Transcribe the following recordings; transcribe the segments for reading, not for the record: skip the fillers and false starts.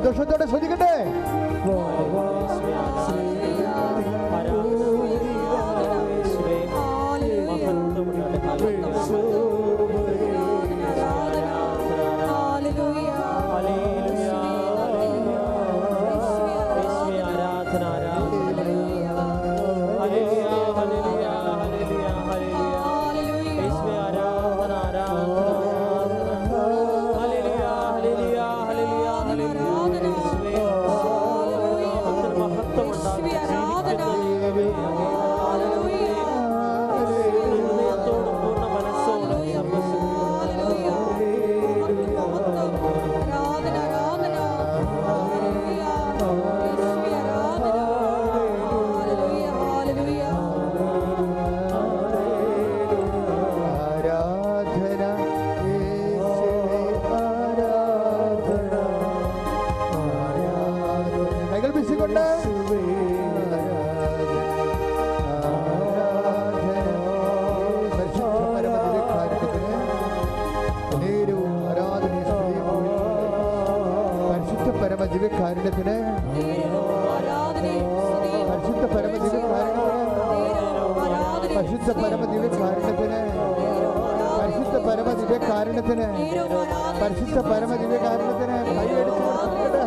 സന്തോഷത്തോടെ ശ്രദ്ധിക്കട്ടെ. ദിവ്യകാരുണ്യത്തിന് പരിശുദ്ധ പരമ ദിവ്യകാരുണ്യത്തിന് പരിശുദ്ധ പരമ ദിവ്യകാരുണ്യത്തിന് പരിശുദ്ധ പരമ ദിവ്യകാരുണ്യത്തിന് കൈയടിച്ചു കൊടുത്തിട്ട്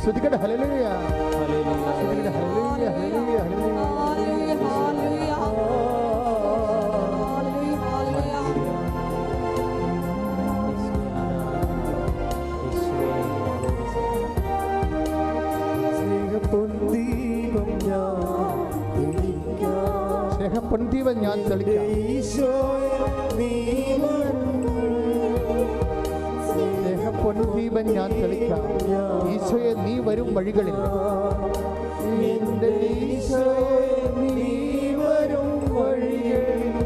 സ്തുതിക്കട്ടെ. ഹല്ലേലൂയ ഹല്ലേലൂയ ഹല്ലേലൂയ സ്നേഹപ്പൊൻദീപം ഞാൻ തെളിക്കാം. പൊൻദീപം ഞാൻ തെളിക്കാം. ഈശോയെ നീ വരും വഴികളിൽ എൻ്റെ ഈശോയെ നീ വരും വഴികളിൽ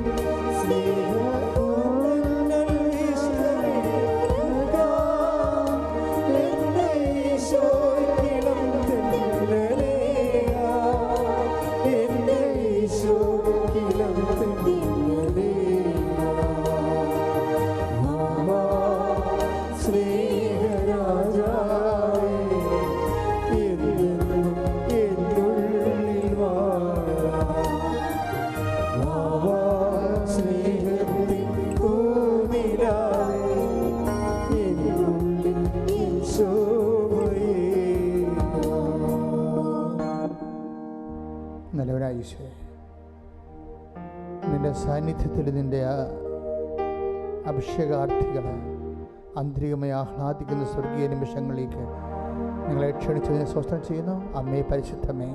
ഈശോയെ നിൻ്റെ സാന്നിധ്യത്തിൽ നിൻ്റെ അഭിഷേകാർത്ഥികൾ ആന്തരികമായി ആഹ്ലാദിക്കുന്ന സ്വർഗീയ നിമിഷങ്ങളിലേക്ക് നിങ്ങളെ ക്ഷണിച്ചതിനെ സ്വസ്ഥം ചെയ്യുന്നു. അമ്മേ പരിശുദ്ധമേ,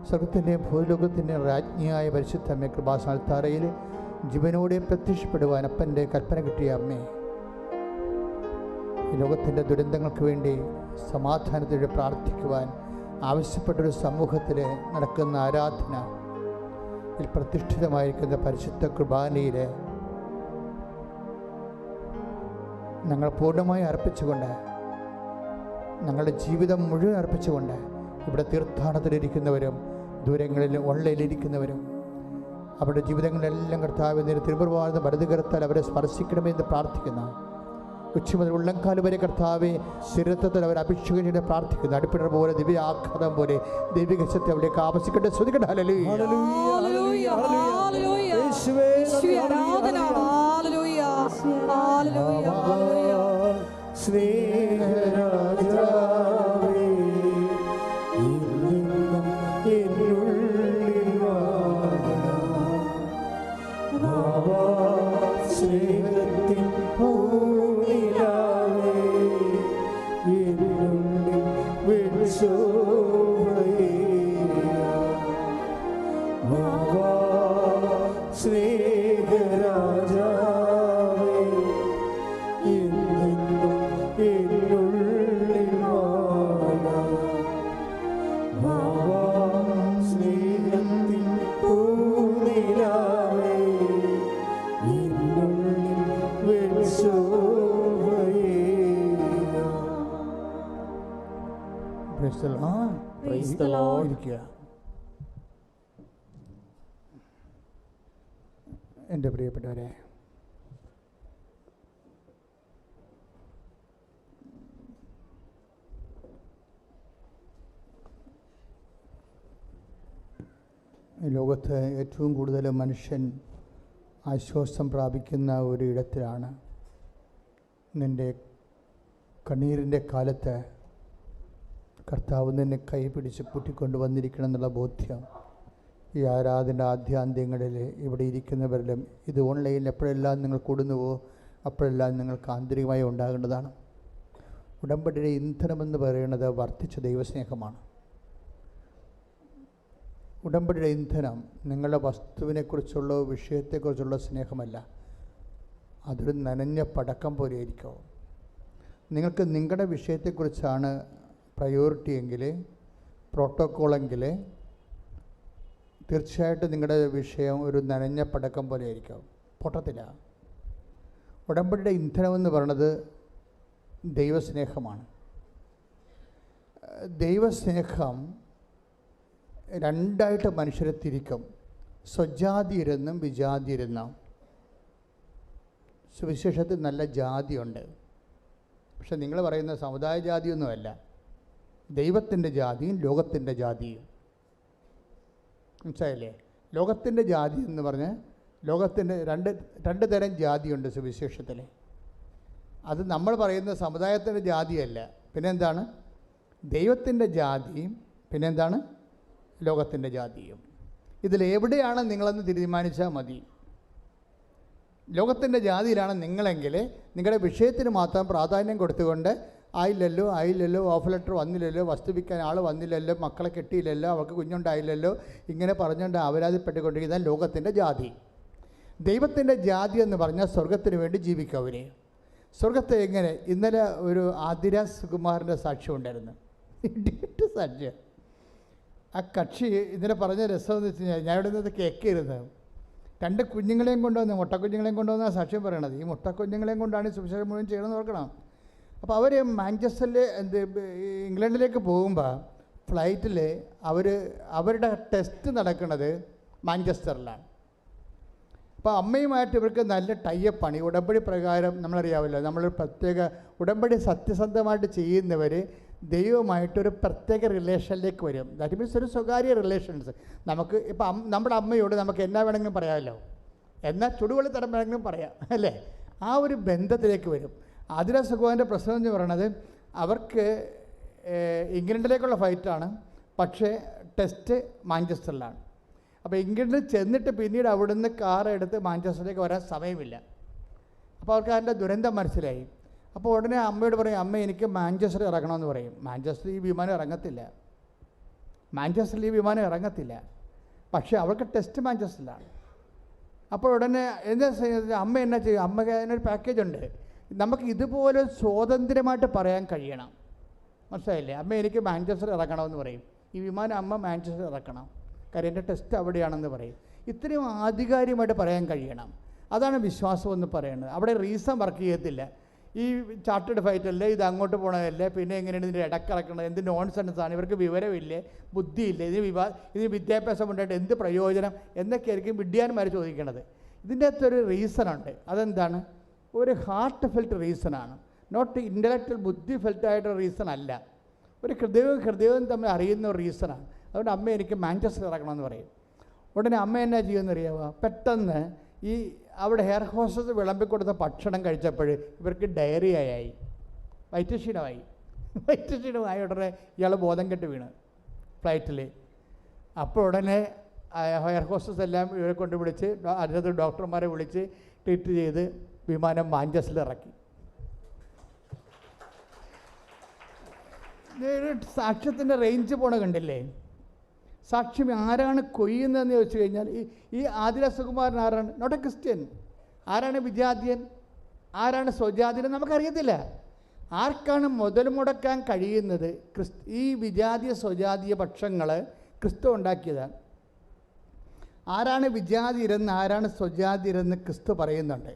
സ്വർഗത്തിൻ്റെയും ഭൂലോകത്തിൻ്റെയും രാജ്ഞിയായ പരിശുദ്ധമേ, കൃപാസനത്താറയിൽ ജീവനോടെ പ്രത്യക്ഷപ്പെടുവാൻ അപ്പൻ്റെ കൽപ്പന കിട്ടിയ അമ്മേ, ഈ ലോകത്തിൻ്റെ ദുരന്തങ്ങൾക്ക് വേണ്ടി സമാധാനത്തോടെ പ്രാർത്ഥിക്കുവാൻ ആവശ്യപ്പെട്ടൊരു സമൂഹത്തിൽ നടക്കുന്ന ആരാധന ഇതിൽ പ്രതിഷ്ഠിതമായിരിക്കുന്ന പരിശുദ്ധ കുർബാനയിൽ ഞങ്ങൾ പൂർണ്ണമായി അർപ്പിച്ചുകൊണ്ട്, ഞങ്ങളുടെ ജീവിതം മുഴുവൻ അർപ്പിച്ചുകൊണ്ട് ഇവിടെ തീർത്ഥാടനത്തിലിരിക്കുന്നവരും ദൂരങ്ങളിൽ ഓൺലൈനിലിരിക്കുന്നവരും അവരുടെ ജീവിതങ്ങളിലെല്ലാം കർത്താവ് തിരുപ്രഭാതം വലതുകരത്താൽ അവരെ സ്പർശിക്കണമെന്ന് പ്രാർത്ഥിക്കുന്നു. ഉച്ച മുതൽ ഉള്ളംകാല് വരെ കർത്താവെ ശരീരത്തിൽ അവർ അഭിഷേകം ചെയ്ത് പ്രാർത്ഥിക്കുന്നു. അടിപ്പിടർ പോലെ ദിവ്യ ആഘാതം പോലെ ദൈവിക ശക്തി അവിടേക്ക് ആവശ്യിക്കട്ടെ. ശ്രദ്ധിക്കട്ടെ. ഹല്ലേലൂയ ഹല്ലേലൂയ ഹല്ലേലൂയ യേശുവേ ആരാധന. ഹല്ലേലൂയ ഹല്ലേലൂയ ഹല്ലേലൂയ സ്നേഹരാജാവേ ഇന്നും എന്നുള്ളിൽ വാ സ്നേഹത്തിൻ പൂനിലാവേ എൻ്റെ പ്രിയപ്പെട്ടവരെ, ഈ ലോകത്ത് ഏറ്റവും കൂടുതൽ മനുഷ്യൻ ആശ്വാസം പ്രാപിക്കുന്ന ഒരു ഇടത്തിലാണ് നിൻ്റെ കണ്ണീരിൻ്റെ കാലത്ത് കർത്താവ് നിന്നെ കൈ പിടിച്ച് കൂട്ടിക്കൊണ്ട് വന്നിരിക്കണം എന്നുള്ള ബോധ്യം ഈ ആരാധന ആദ്യാന്ത്യങ്ങളിൽ ഇവിടെ ഇരിക്കുന്നവരിലും ഇത് ഓൺലൈനിൽ എപ്പോഴെല്ലാം നിങ്ങൾ കൂടുന്നുവോ അപ്പോഴെല്ലാം നിങ്ങൾക്ക് ആന്തരികമായി ഉണ്ടാകേണ്ടതാണ്. ഉടമ്പടിയുടെ ഇന്ധനമെന്ന് പറയുന്നത് വർദ്ധിച്ച ദൈവസ്നേഹമാണ്. ഉടമ്പടിയുടെ ഇന്ധനം നിങ്ങളുടെ വസ്തുവിനെക്കുറിച്ചുള്ള വിഷയത്തെക്കുറിച്ചുള്ള സ്നേഹമല്ല, അതൊരു നനഞ്ഞ പടക്കം പോലെ ആയിരിക്കും. നിങ്ങൾക്ക് നിങ്ങളുടെ വിഷയത്തെക്കുറിച്ചാണ് പ്രയോറിറ്റി എങ്കിൽ, പ്രോട്ടോക്കോളെങ്കിൽ, തീർച്ചയായിട്ടും നിങ്ങളുടെ വിഷയം ഒരു നനഞ്ഞ പടക്കം പോലെ ആയിരിക്കും, പൊട്ടത്തില്ല. ഉടമ്പടിയുടെ ഇന്ധനമെന്ന് പറയുന്നത് ദൈവസ്നേഹമാണ്. ദൈവസ്നേഹം രണ്ടായിട്ട് മനുഷ്യരെ തിരിക്കും, സ്വജാതിയരെന്നും വിജാതിയരെന്നും. സുവിശേഷത്തിൽ നല്ല ജാതിയുണ്ട്, പക്ഷെ നിങ്ങൾ പറയുന്ന സമുദായ ജാതിയൊന്നുമല്ല, ദൈവത്തിൻ്റെ ജാതിയും ലോകത്തിൻ്റെ ജാതിയും. മനസ്സിലായില്ലേ? ലോകത്തിൻ്റെ ജാതി എന്ന് പറഞ്ഞ് ലോകത്തിൻ്റെ രണ്ട് തരം ജാതിയുണ്ട് സുവിശേഷത്തിൽ. അത് നമ്മൾ പറയുന്ന സമുദായത്തിൻ്റെ ജാതിയല്ല, പിന്നെന്താണ്? ദൈവത്തിൻ്റെ ജാതിയും പിന്നെന്താണ്? ലോകത്തിൻ്റെ ജാതിയും. ഇതിലെവിടെയാണ് നിങ്ങളെന്ന് തീരുമാനിച്ചാൽ മതി. ലോകത്തിൻ്റെ ജാതിയിലാണ് നിങ്ങളെങ്കിൽ നിങ്ങളുടെ വിഷയത്തിന് മാത്രം പ്രാധാന്യം കൊടുത്തുകൊണ്ട് ആയില്ലല്ലോ ഓഫ് ലെറ്റർ വന്നില്ലല്ലോ, വസ്തു വിൽക്കാൻ ആൾ വന്നില്ലല്ലോ, മക്കളെ കെട്ടിയില്ലല്ലോ, അവർക്ക് കുഞ്ഞുണ്ടായില്ലല്ലോ, ഇങ്ങനെ പറഞ്ഞുകൊണ്ട് അപരാധപ്പെട്ടുകൊണ്ടിരിക്കുന്ന ലോകത്തിൻ്റെ ജാതി. ദൈവത്തിൻ്റെ ജാതി എന്ന് പറഞ്ഞാൽ സ്വർഗത്തിന് വേണ്ടി ജീവിക്കവരെ. സ്വർഗത്തെ എങ്ങനെ? ഇന്നലെ ഒരു ആതിര സുകുമാരൻ്റെ സാക്ഷ്യം ഉണ്ടായിരുന്നു, സാക്ഷ്യം. ആ കക്ഷി ഇന്നലെ പറഞ്ഞ രസമെന്ന് വെച്ച് കഴിഞ്ഞാൽ, ഞാൻ ഇവിടെ നിന്ന് കേൾക്കിരുന്നത്, 2 കുഞ്ഞുങ്ങളെയും കൊണ്ടുവന്ന്, മുട്ടക്കുഞ്ഞുങ്ങളെയും കൊണ്ടുവന്ന സാക്ഷ്യം പറയണത്. ഈ മുട്ടക്കുഞ്ഞുങ്ങളെയും കൊണ്ടാണ് സുവിശേഷം മുഴുവൻ ചെയ്യണമെന്ന് ഓർക്കണം. അപ്പോൾ അവർ മാഞ്ചസ്റ്ററിൽ ഇംഗ്ലണ്ടിലേക്ക് പോകുമ്പോൾ ഫ്ലൈറ്റിൽ അവരുടെ ടെസ്റ്റ് നടക്കുന്നത് മാഞ്ചസ്റ്ററിലാണ്. അപ്പോൾ അമ്മയുമായിട്ട് ഇവർക്ക് നല്ല ടൈപ്പാണ്. ഈ ഉടമ്പടി പ്രകാരം നമ്മളറിയാമല്ലോ, നമ്മളൊരു പ്രത്യേക ഉടമ്പടി സത്യസന്ധമായിട്ട് ചെയ്യുന്നവർ ദൈവമായിട്ടൊരു പ്രത്യേക റിലേഷനിലേക്ക് വരും. ദാറ്റ് മീൻസ് ഒരു സ്വകാര്യ റിലേഷൻസ്. നമുക്ക് ഇപ്പം നമ്മുടെ അമ്മയോട് നമുക്ക് എന്നാ വേണമെങ്കിലും പറയാമല്ലോ, എന്നാൽ ചുടുവെള്ളി തരം വേണമെങ്കിലും പറയാം, അല്ലേ? ആ ഒരു ബന്ധത്തിലേക്ക് വരും. ആതിര സുകുമാരൻ്റെ പ്രശ്നം എന്ന് പറയുന്നത്, അവർക്ക് ഇംഗ്ലണ്ടിലേക്കുള്ള ഫ്ലൈറ്റാണ്, പക്ഷേ ടെസ്റ്റ് മാഞ്ചസ്റ്ററിലാണ്. അപ്പോൾ ഇംഗ്ലണ്ടിൽ ചെന്നിട്ട് പിന്നീട് അവിടുന്ന് കാർ എടുത്ത് മാഞ്ചസ്റ്ററിലേക്ക് വരാൻ സമയമില്ല. അപ്പോൾ അവർക്ക് അതിൻ്റെ ദുരന്തം മനസ്സിലായി. അപ്പോൾ ഉടനെ അമ്മയോട് പറയും, അമ്മ എനിക്ക് മാഞ്ചസ്റ്ററിൽ ഇറങ്ങണമെന്ന് പറയും. മാഞ്ചസ്റ്ററിൽ ഈ വിമാനം ഇറങ്ങത്തില്ല, പക്ഷേ അവൾക്ക് ടെസ്റ്റ് മാഞ്ചസ്റ്ററിലാണ്. അപ്പോൾ ഉടനെ അമ്മ എന്നാ ചെയ്യും? അമ്മയ്ക്ക് അതിനൊരു പാക്കേജ് ഉണ്ട്. നമുക്ക് ഇതുപോലെ സ്വാതന്ത്ര്യമായിട്ട് പറയാൻ കഴിയണം, മനസ്സിലായില്ലേ? അമ്മ എനിക്ക് മാഞ്ചസ്റ്ററിൽ ഇറക്കണമെന്ന് പറയും. ഈ വിമാനം അമ്മ മാഞ്ചസ്റ്ററിൽ ഇറക്കണം, കാര്യം എൻ്റെ ടെസ്റ്റ് അവിടെയാണെന്ന് പറയും. ഇത്രയും ആധികാരികമായിട്ട് പറയാൻ കഴിയണം. അതാണ് വിശ്വാസം എന്ന് പറയുന്നത്. അവിടെ റീസൺ വർക്ക് ചെയ്യത്തില്ല. ഈ ചാർട്ടേഡ് ഫ്ലൈറ്റ് അല്ലേ, ഇത് അങ്ങോട്ട് പോകണതല്ലേ, പിന്നെ എങ്ങനെയാണ് ഇതിൻ്റെ ഇടക്കിറക്കണത്, എന്ത് നോൺസെൻസാണ്, ഇവർക്ക് വിവരമില്ലേ, ബുദ്ധിയില്ല, ഇതിന് വിദ്യാഭ്യാസം ഉണ്ടായിട്ട് എന്ത് പ്രയോജനം എന്നൊക്കെയായിരിക്കും വിദ്യാന്മാർ ചോദിക്കണത്. ഇതിൻ്റെ അകത്തൊരു റീസണുണ്ട്. അതെന്താണ്? ഒരു ഹാർട്ട് ഫെൽറ്റ് റീസണാണ്, നോട്ട് ഇൻ്റലക്ച്വൽ ബുദ്ധി ഫെൽറ്റായിട്ടൊരു റീസൺ അല്ല. ഒരു ഹൃദയവും തമ്മിൽ അറിയുന്ന ഒരു റീസണാണ്. അതുകൊണ്ട് അമ്മ എനിക്ക് മാഞ്ചസ്റ്റർ ഇറക്കണമെന്ന് പറയും. ഉടനെ അമ്മ എന്നാ ചെയ്യുമെന്ന് അറിയാമോ? പെട്ടെന്ന് ഈ അവിടെ ഹെയർ ഹോസ്റ്റസ് വിളമ്പിക്കൊടുത്ത ഭക്ഷണം കഴിച്ചപ്പോൾ ഇവർക്ക് ഡയറിയായി, വയറ്റ് ക്ഷീണമായി. ഉടനെ ഇയാൾ ബോധം കെട്ട് വീണ് ഫ്ലൈറ്റിൽ. അപ്പോൾ ഉടനെ ഹെയർ ഹോസ്റ്റസ് എല്ലാം ഇവരെ കൊണ്ട് വിളിച്ച് അതിനകത്ത് ഡോക്ടർമാരെ വിളിച്ച് ട്രീറ്റ് ചെയ്ത് വിമാനം മാഞ്ചസ്റ്ററിൽ ഇറക്കി. സാക്ഷ്യത്തിൻ്റെ റേഞ്ച് പോണ കണ്ടില്ലേ? സാക്ഷ്യം ആരാണ് കൊയ്യുന്നതെന്ന് ചോദിച്ചു കഴിഞ്ഞാൽ, ഈ ആതിര സുകുമാരൻ ആരാണ്? Not a Christian. ആരാണ് വിജാതിയൻ, ആരാണ് സ്വജാതിയൻ നമുക്കറിയത്തില്ല. ആർക്കാണ് മുതൽ മുടക്കാൻ കഴിയുന്നത്? ഈ വിജാതീയ സ്വജാതീയ പക്ഷങ്ങൾ ക്രിസ്തു ഉണ്ടാക്കിയതാണ്. ആരാണ് വിജാതിയരെന്ന് ആരാണ് സ്വജാതിയരെന്ന് ക്രിസ്തു പറയുന്നുണ്ട്.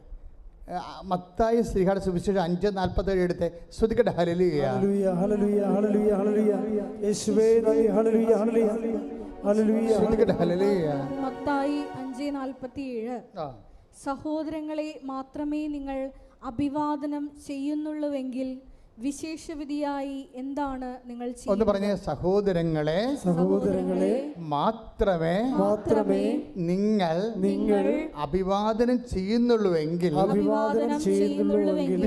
മത്തായി ശ്രീഹാട് സുവിശേഷം 5:47 എടുത്ത് ശ്രുതിക്കട്ടെ. ഹല്ലേലൂയ ഹല്ലേലൂയ ഹല്ലേലൂയ ഹല്ലേലൂയ യേശുവേ ഹല്ലേലൂയ ഹല്ലേലൂയ ഹല്ലേലൂയ ഹല്ലേലൂയ. മത്തായി 5:47 സഹോദരങ്ങളെ മാത്രമേ നിങ്ങൾ അഭിവാദനം ചെയ്യുന്നുള്ളൂവെങ്കിൽ വിശേഷവിധിയായി എന്താണ് നിങ്ങൾ ചെയ്യുന്നത്? ഒന്ന് പറഞ്ഞേ, സഹോദരങ്ങളെ മാത്രമേ നിങ്ങൾ അഭിവാദനം ചെയ്യുന്നുള്ളൂവെങ്കിൽ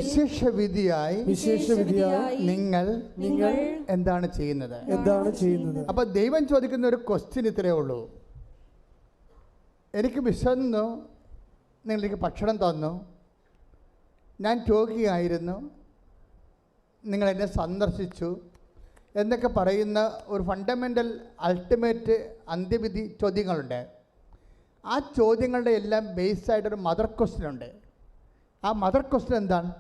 വിശേഷവിധിയായി നിങ്ങൾ എന്താണ് ചെയ്യുന്നത്? അപ്പൊ ദൈവം ചോദിക്കുന്ന ഒരു ക്വസ്റ്റ്യൻ ഇത്രയേ ഉള്ളൂ. എനിക്ക് വിശന്നു, നിങ്ങളെനിക്ക് ഭക്ഷണം തന്നു, ഞാൻ രോഗിയായിരുന്നു, നിങ്ങളെന്നെ സന്ദർശിച്ചു എന്നൊക്കെ പറയുന്ന ഒരു ഫണ്ടമെൻ്റൽ അൾട്ടിമേറ്റ് അന്ത്യവിധി ചോദ്യങ്ങളുണ്ട്. ആ ചോദ്യങ്ങളുടെ എല്ലാം ബേസ്ഡായിട്ടൊരു മദർ ക്വസ്റ്റ്യൻ ഉണ്ട്. ആ മദർ ക്വസ്റ്റ്യൻ എന്താണ്?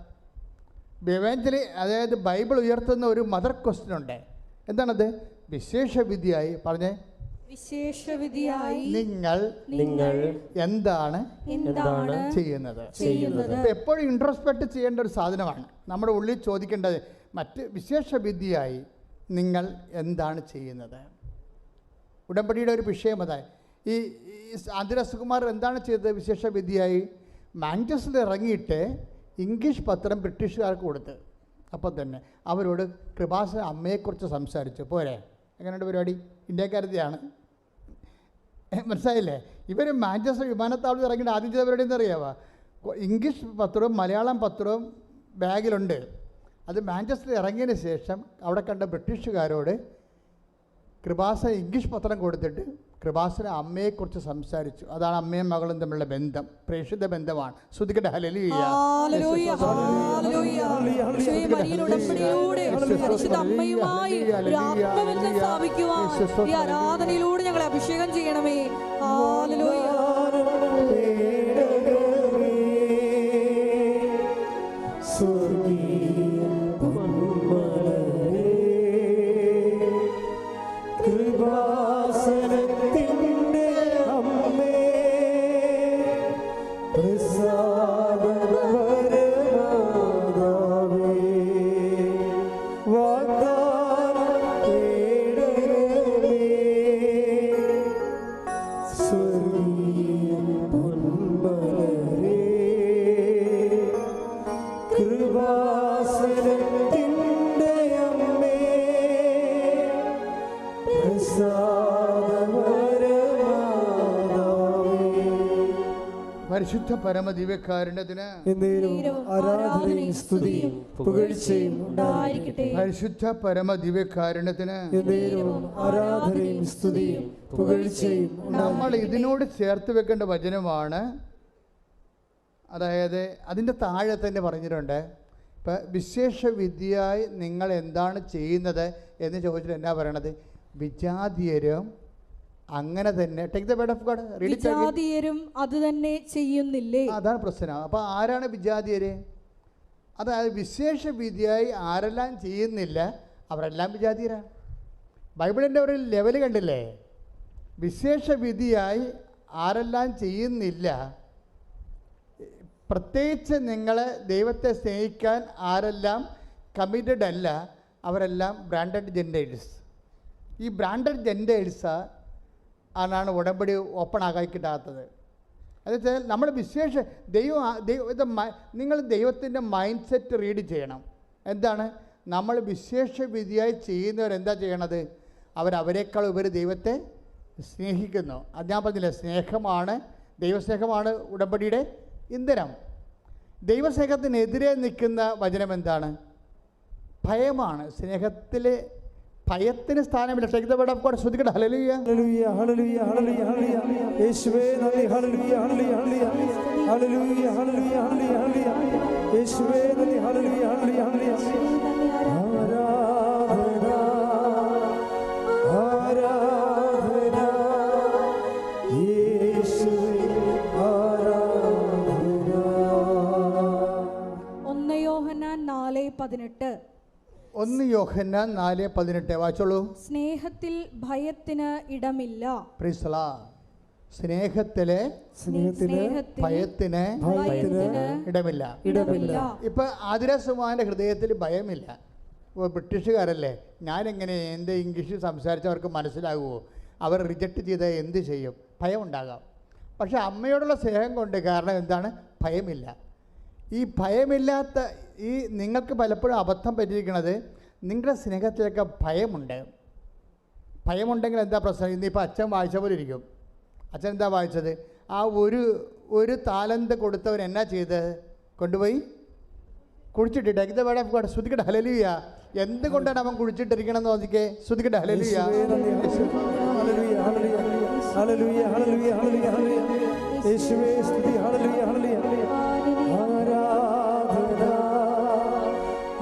എവഞ്ചലി, അതായത് ബൈബിൾ ഉയർത്തുന്ന ഒരു മദർ ക്വസ്റ്റ്യൻ ഉണ്ട്. എന്താണത്? വിശേഷവിധിയായി പറഞ്ഞേ, വിശേഷവിധിയായി നിങ്ങൾ എന്താണ് ചെയ്യുന്നത്? എപ്പോഴും ഇൻട്രോസ്പെക്ട് ചെയ്യേണ്ട ഒരു സാധനമാണ്. നമ്മുടെ ഉള്ളിൽ ചോദിക്കേണ്ടത് വിശേഷവിധിയായി നിങ്ങൾ എന്താണ് ചെയ്യുന്നത്? ഉടമ്പടിയുടെ ഒരു വിഷയം അതായി. ഈ ആന്ധ്രസുകുമാർ എന്താണ് ചെയ്തത്? വിശേഷവിധിയായി മാഞ്ചസ്റ്ററിൽ ഇറങ്ങിയിട്ട് ഇംഗ്ലീഷ് പത്രം ബ്രിട്ടീഷുകാർക്ക് കൊടുത്ത്, അപ്പം തന്നെ അവരോട് കൃപാസന അമ്മയെക്കുറിച്ച് സംസാരിച്ചു. പോരെ? എങ്ങനെയുണ്ട് പരിപാടി? ഇന്ത്യക്കാരത്തെയാണ്, മനസ്സിലായില്ലേ? ഇവർ മാഞ്ചസ്റ്റർ വിമാനത്താവളത്തിൽ ഇറങ്ങിയിട്ട് ആദ്യം ചെയ്ത പരിപാടി എന്നറിയാമോ? ഇംഗ്ലീഷ് പത്രവും മലയാളം പത്രവും ബാഗിലുണ്ട്. അത് മാഞ്ചസ്റ്ററിൽ ഇറങ്ങിയതിന് ശേഷം അവിടെ കണ്ട ബ്രിട്ടീഷുകാരോട് കൃപാസന ഇംഗ്ലീഷ് പത്രം കൊടുത്തിട്ട് കൃപാസന അമ്മയെക്കുറിച്ച് സംസാരിച്ചു. അതാണ് അമ്മയും മകളും തമ്മിലുള്ള ബന്ധം, പ്രേക്ഷിത ബന്ധമാണ്. ശ്രുതിക്കട്ടെ ഹല്ലേലൂയ. ആരാധനയിലൂടെ ഞങ്ങളെ അഭിഷേകം ചെയ്യണമേ. ഹല്ലേലൂയ. പരിശുദ്ധ പരമദിവ്യകാരുണ്യത്തിന് ആരാധനയും സ്തുതിയും പുകഴ്ചയും ഉണ്ടായിരിക്കട്ടെ. പരിശുദ്ധ പരമദിവ്യകാരുണ്യത്തിന് ആരാധനയും സ്തുതിയും പുകഴ്ചയും. നമ്മൾ ഇതിനോട് ചേർത്ത് വെക്കേണ്ട വചനമാണ്. അതായത് അതിൻ്റെ താഴെ തന്നെ പറഞ്ഞിട്ടുണ്ട്, ഇപ്പം വിശേഷവിധിയായി നിങ്ങൾ എന്താണ് ചെയ്യുന്നത് എന്ന് ചോദിച്ചിട്ട് എന്നാ പറയണത്? വിജാതീയരും അങ്ങനെ തന്നെ, take the word of God, വിജാതീയരും അത് തന്നെ ചെയ്യുന്നില്ലേ? അതാണ് പ്രശ്നം. അപ്പോൾ ആരാണ് വിജാതീയര്? അതായത് വിശേഷവിധിയായി ആരെല്ലാം ചെയ്യുന്നില്ല അവരെല്ലാം വിജാതീയരാണ്. ബൈബിളിൻ്റെ ഒരു ലെവൽ കണ്ടില്ലേ? വിശേഷവിധിയായി ആരെല്ലാം ചെയ്യുന്നില്ല, പ്രത്യേകിച്ച് നിങ്ങളെ ദൈവത്തെ സ്നേഹിക്കാൻ ആരെല്ലാം കമ്മിറ്റഡ് അല്ല, അവരെല്ലാം ബ്രാൻഡഡ് ജെൻഡേഴ്സ്. ഈ ബ്രാൻഡഡ് ജെൻഡേഴ്സ് ആണ് ഉടമ്പടി ഓപ്പൺ ആക്കി കിട്ടാത്തത്. എന്നുവെച്ചാൽ നമ്മൾ നിങ്ങൾ ദൈവത്തിൻ്റെ മൈൻഡ് സെറ്റ് റീഡ് ചെയ്യണം. എന്താണ്? നമ്മൾ വിശേഷവിധിയായി ചെയ്യുന്നവരെന്താ ചെയ്യണത്? അവരേക്കാൾ ഉപരി ദൈവത്തെ സ്നേഹിക്കുന്നു. അത് ഞാൻ പറഞ്ഞില്ലേ, സ്നേഹമാണ്, ദൈവസ്നേഹമാണ് ഉടമ്പടിയുടെ ഇന്ധനം. ദൈവസ്നേഹത്തിനെതിരെ നിൽക്കുന്ന വചനം എന്താണ്? ഭയമാണ്. സ്നേഹത്തിലെ ഭയത്തിന് സ്ഥാനമില്ല. Take the word of God. ശ്രുതിക്കട്ടെ ഹല്ലേലൂയ. ഹല്ലേലൂയ ഹല്ലേലൂയ ഹല്ലേലൂയ ഹല്ലേലൂയ. യേശുവേ നന്ദി. ഹല്ലേലൂയ ഹല്ലേലൂയ ഹല്ലേലൂയ ഹല്ലേലൂയ ഹല്ലേലൂയ ഹല്ലേലൂയ ഹല്ലേലൂയ. യേശുവേ നന്ദി. ഹല്ലേലൂയ ഹല്ലേലൂയ ഹല്ലേലൂയ. ആരാധന ആരാധന യേശുവേ ആരാധന. 1 യോഹന്നാൻ 4:18. 1 യോഹന്നാൻ 4:18 വായിച്ചോളൂ. സ്നേഹത്തിൽ ഭയത്തിന് ഇടമില്ല. Praise the Lord. സ്നേഹത്തിലെ ഭയത്തിന് ഇടമില്ല. ഇപ്പം ആതിരസുമാൻ്റെ ഹൃദയത്തിൽ ഭയമില്ല. ബ്രിട്ടീഷുകാരല്ലേ, ഞാനെങ്ങനെ എൻ്റെ ഇംഗ്ലീഷിൽ സംസാരിച്ചവർക്ക് മനസ്സിലാകുമോ? അവർ റിജക്റ്റ് ചെയ്താൽ എന്ത് ചെയ്യും? ഭയം ഉണ്ടാകാം. പക്ഷെ അമ്മയോടുള്ള സ്നേഹം കൊണ്ട്, കാരണം എന്താണ്? ഭയമില്ല. ഈ ഭയമില്ലാത്ത ഈ നിങ്ങൾക്ക് പലപ്പോഴും അബദ്ധം പറ്റിയിരിക്കുന്നത്, നിങ്ങളുടെ സ്നേഹത്തിലൊക്കെ ഭയമുണ്ട്. ഭയമുണ്ടെങ്കിൽ എന്താ പ്രശ്നം? ഇന്നിപ്പോൾ അച്ഛൻ വായിച്ച പോലെ ഇരിക്കും. അച്ഛൻ എന്താ വായിച്ചത്? ആ ഒരു താലന്ത് കൊടുത്തവൻ എന്നാ ചെയ്ത്? കൊണ്ടുപോയി കുഴിച്ചിട്ടിട്ട്. ഇത് വേണം ശ്രുതിക്കട്ടെ ഹല്ലേലൂയ. എന്തുകൊണ്ടാണ് അവൻ കുഴിച്ചിട്ടിരിക്കണം എന്ന് നോക്കിക്കേ. ശ്രുതിക്കട്ടെ ഹല്ലേലൂയ. യേശുവേ സ്തുതി. ഹല്ലേലൂയ ഹല്ലേലൂയ. ആരാധന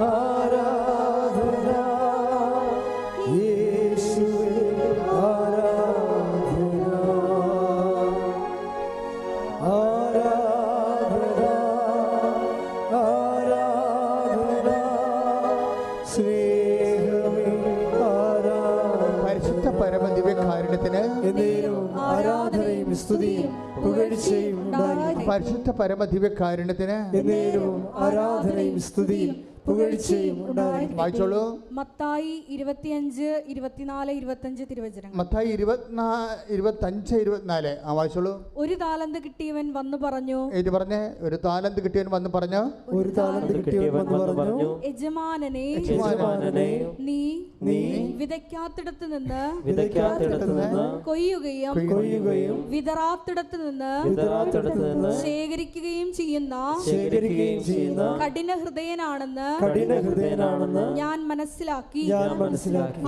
ആരാധന യേശുവേ ആരാധന ആരാധന ആരാധന സ്നേഹമേ ആരാധന. പരിശുദ്ധ പരമദിവ്യകാരുണ്യത്തിന് ആരാധനയും സ്തുതിയും പുകഴ്ചയും ഉണ്ടായിരിക്കട്ടെ. പരിശുദ്ധ പരമദിവ്യകാരുണ്യത്തിന് ആരാധനയും സ്തുതിയും പുകഴ്ചയും ഉണ്ടായിരിക്കട്ടെ. വായിച്ചോളൂ. മത്തായി 25, 24, 25 തിരുവചനങ്ങൾ. മത്തായി 25, 24. വായിച്ചോളൂ. ഒരു താലന്ത് കിട്ടിയവൻ വന്നു പറഞ്ഞു. ഇത് പറഞ്ഞേ. ഒരു താലന്ത് കിട്ടിയവൻ വന്ന് പറഞ്ഞു. ഒരു താലന്ത് കിട്ടിയവൻ വന്ന് പറഞ്ഞു, യജമാനനെ, നീ വിതയ്ക്കാത്തിടത്ത് നിന്ന് കൊയ്യുകയും വിതറാത്തിടത്ത് നിന്ന് ശേഖരിക്കുകയും ചെയ്യുന്ന കഠിന ഹൃദയനാണെന്ന് ഞാൻ മനസ്സിലാക്കി.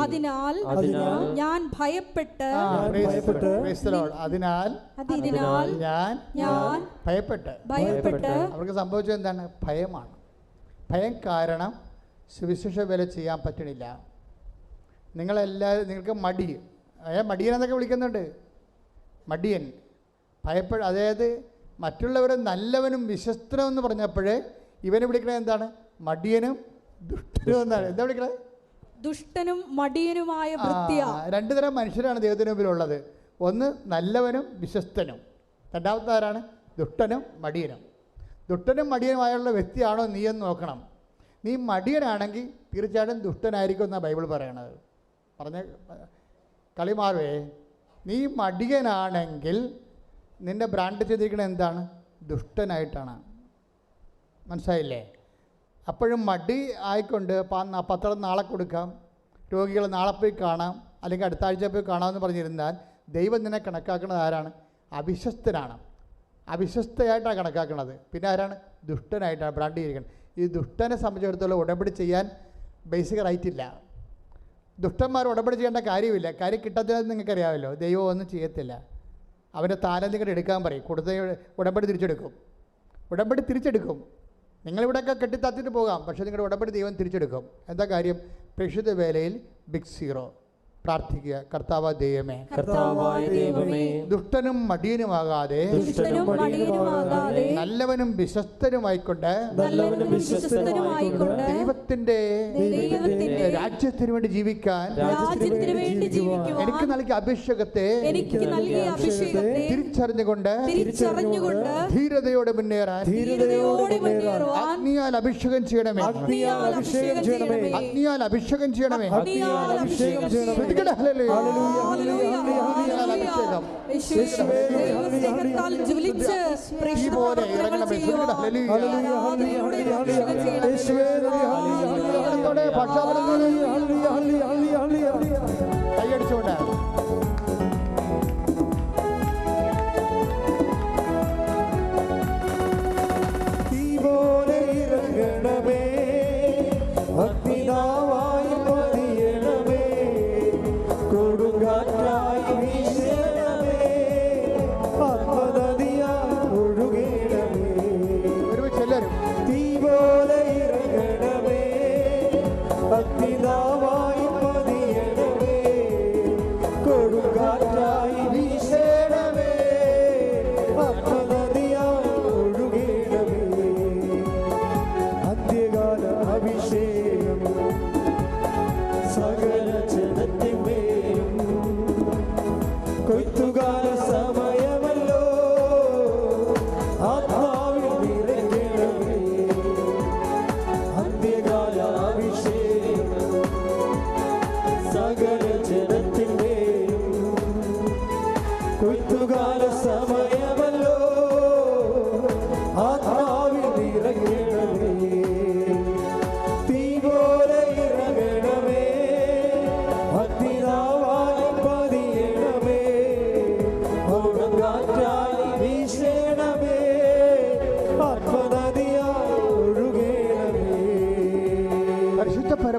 അതിനാൽ ഞാൻ ഭയപ്പെട്ട് ഞാൻ ഭയപ്പെട്ട്. അവർക്ക് സംഭവിച്ചത് എന്താണ്? ഭയമാണ്. ഭയം കാരണം സുവിശേഷ വേല ചെയ്യാൻ പറ്റണില്ല. നിങ്ങൾക്ക് മടിയൻ എന്നൊക്കെ വിളിക്കുന്നുണ്ട്. മടിയൻ, അതായത് മറ്റുള്ളവരെ നല്ലവനും വിശ്വസ്തനും എന്ന് പറഞ്ഞപ്പോഴേ ഇവനെ വിളിക്കണത് എന്താണ്? മടിയനും ദുഷ്ടനും എന്നാണ്. എന്താ വിളിക്കണത്? ദുഷ്ടനും മടിയനുമായ വൃത്തിയാ. രണ്ടു തരം മനുഷ്യരാണ് ദൈവത്തിന് മുമ്പിലുള്ളത്. ഒന്ന് നല്ലവനും വിശ്വസ്തനും, രണ്ടാമത്തെ ആരാണ്? ദുഷ്ടനും മടിയനും. ദുഷ്ടനും മടിയനുമായുള്ള വ്യക്തിയാണോ നീ എന്ന് നോക്കണം. നീ മടിയനാണെങ്കിൽ തീർച്ചയായിട്ടും ദുഷ്ടനായിരിക്കും എന്നാണ് ബൈബിൾ പറയണത്. കളി മാറുവേ. നീ മടിയനാണെങ്കിൽ നിന്റെ ബ്രാൻഡ് ചെയ്തിരിക്കുന്നത് എന്താണ്? ദുഷ്ടനായിട്ടാണ്. മനസ്സിലായില്ലേ? അപ്പോഴും മടി ആയിക്കൊണ്ട് പത്രം നാളെ കൊടുക്കാം, രോഗികൾ നാളെ പോയി കാണാം, അല്ലെങ്കിൽ അടുത്ത ആഴ്ച പോയി കാണാമെന്ന് പറഞ്ഞിരുന്നാൽ ദൈവം നിന്നെ കണക്കാക്കുന്നത് ആരാണ്? അവിശ്വസ്തനാണ്. അവിശ്വസ്തയായിട്ടാണ് കണക്കാക്കുന്നത്. പിന്നെ ആരാണ്? ദുഷ്ടനായിട്ടാണ് ബ്രാൻഡ് ചെയ്തിരിക്കുന്നത്. ഈ ദുഷ്ടനെ സംബന്ധിച്ചിടത്തോളം ഉടമ്പടി ചെയ്യാൻ ബേസിക് റൈറ്റ് ഇല്ല. ദുഷ്ടന്മാർ ഉടമ്പടി ചെയ്യേണ്ട കാര്യമില്ല. കാര്യം കിട്ടാത്തത് നിങ്ങൾക്കറിയാമല്ലോ. ദൈവം ഒന്നും ചെയ്യത്തില്ല. അവൻ്റെ താലന്തുകൾ എടുക്കാൻ പറയും, കൊടുത്ത ഉടമ്പടി തിരിച്ചെടുക്കും. നിങ്ങളിവിടെയൊക്കെ കെട്ടിത്താത്തിട്ട് പോകാം, പക്ഷേ നിങ്ങളുടെ ഉടമ്പടി ദൈവം തിരിച്ചെടുക്കും. എന്താ കാര്യം? പ്രേക്ഷിത വേലയിൽ ബിഗ് സീറോ. പ്രാർത്ഥിക്കുക. കർത്താവായ ദൈവമേ, ദുഷ്ടനും മടിയനുമാകാതെ നല്ലവനും വിശ്വസ്തനുമായിക്കൊണ്ട് ദൈവത്തിന്റെ രാജ്യത്തിന് വേണ്ടി ജീവിക്കാൻ എനിക്ക് നൽകിയ അഭിഷേകത്തെ തിരിച്ചറിഞ്ഞുകൊണ്ട് ധീരതയോടെ മുന്നേറാൻ അഗ്നിയാൽ അഭിഷേകം ചെയ്യണമേ. അഗ്നിയാൽ അഭിഷേകം ചെയ്യണമേ. കൈയടിച്ചുകൊണ്ട് കൊയ്ത്തുകാല സമയം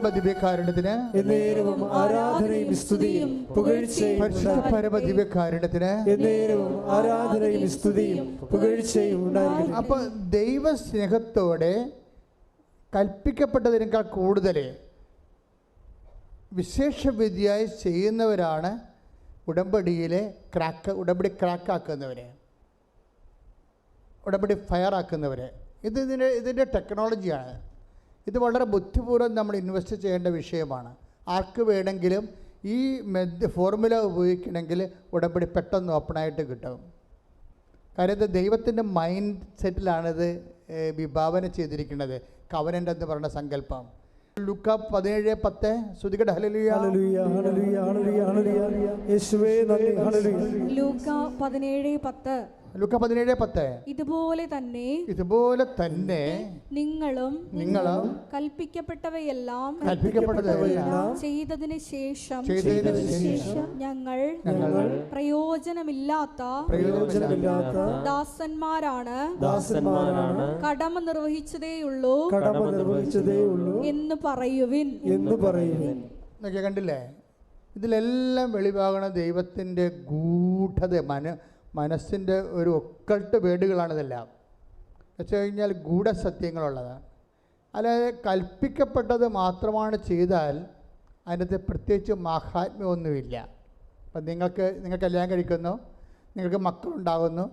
പരമദിവ്യകാരുണ്യത്തിന് എന്നേരവും ആരാധനയും സ്തുതിയും പുകഴ്ചയും പരിശുദ്ധ പരമദിവ്യകാരുണ്യത്തിന് എന്നേരവും ആരാധനയും സ്തുതിയും പുകഴ്ചയും ഉണ്ടായിരിക്കട്ടെ. അപ്പോൾ ദൈവസ്നേഹത്തോടെ കൽപ്പിക്കപ്പെട്ടതിനേക്കാൾ കൂടുതൽ വിശേഷവിധിയായി ചെയ്യുന്നവരാണ് ഉടമ്പടി ക്രാക്കാക്കുന്നവരെ, ഉടമ്പടി ഫയറാക്കുന്നവർ. ഇതിൻ്റെ ടെക്നോളജിയാണ്. ഇത് വളരെ ബുദ്ധിപൂർവ്വം നമ്മൾ ഇൻവെസ്റ്റ് ചെയ്യേണ്ട വിഷയമാണ്. ആർക്ക് വേണമെങ്കിലും ഈ ഫോർമുല ഉപയോഗിക്കണമെങ്കിൽ ഉടമ്പടി പെട്ടെന്ന് ഓപ്പണായിട്ട് കിട്ടും. കാര്യം ഇത് ദൈവത്തിൻ്റെ മൈൻഡ് സെറ്റിലാണിത് വിഭാവന ചെയ്തിരിക്കുന്നത്. കവനൻ്റ് എന്ന് പറയുന്ന സങ്കല്പം. ലൂക്ക 17:10 ശ്രുതികട ഹല്ലേലൂയ ഹല്ലേലൂയ ഹല്ലേലൂയ ഹല്ലേലൂയ ഹല്ലേലൂയ യേശുവേ നന്ദി. ഹല്ലേലൂയ. ലൂക്ക 17:10 ലൂക്ക 17:10 ഇതുപോലെ തന്നെ നിങ്ങളും കൽപ്പിക്കപ്പെട്ടവയെല്ലാം ചെയ്തതിന് ശേഷം ഞങ്ങൾ പ്രയോജനമില്ലാത്ത ദാസന്മാരാണ് കടമ നിർവഹിച്ചതേയുള്ളൂ എന്ന് പറയുവിൻ. കണ്ടില്ലേ? ഇതിലെല്ലാം വെളിവാകണ ദൈവത്തിൻ്റെ ഗൂഢത, മനസ്സിൻ്റെ ഒരു ഒക്കൾട്ട് വേടുകളാണിതെല്ലാം. വെച്ച് കഴിഞ്ഞാൽ ഗൂഢസത്യങ്ങളുള്ളതാണ്. അല്ലാതെ കൽപ്പിക്കപ്പെട്ടത് മാത്രമാണ് ചെയ്താൽ അതിനകത്ത് പ്രത്യേകിച്ച് മാഹാത്മ്യമൊന്നുമില്ല. അപ്പം നിങ്ങൾ കല്യാണം കഴിക്കുന്നു, നിങ്ങൾക്ക് മക്കളുണ്ടാകുന്നു,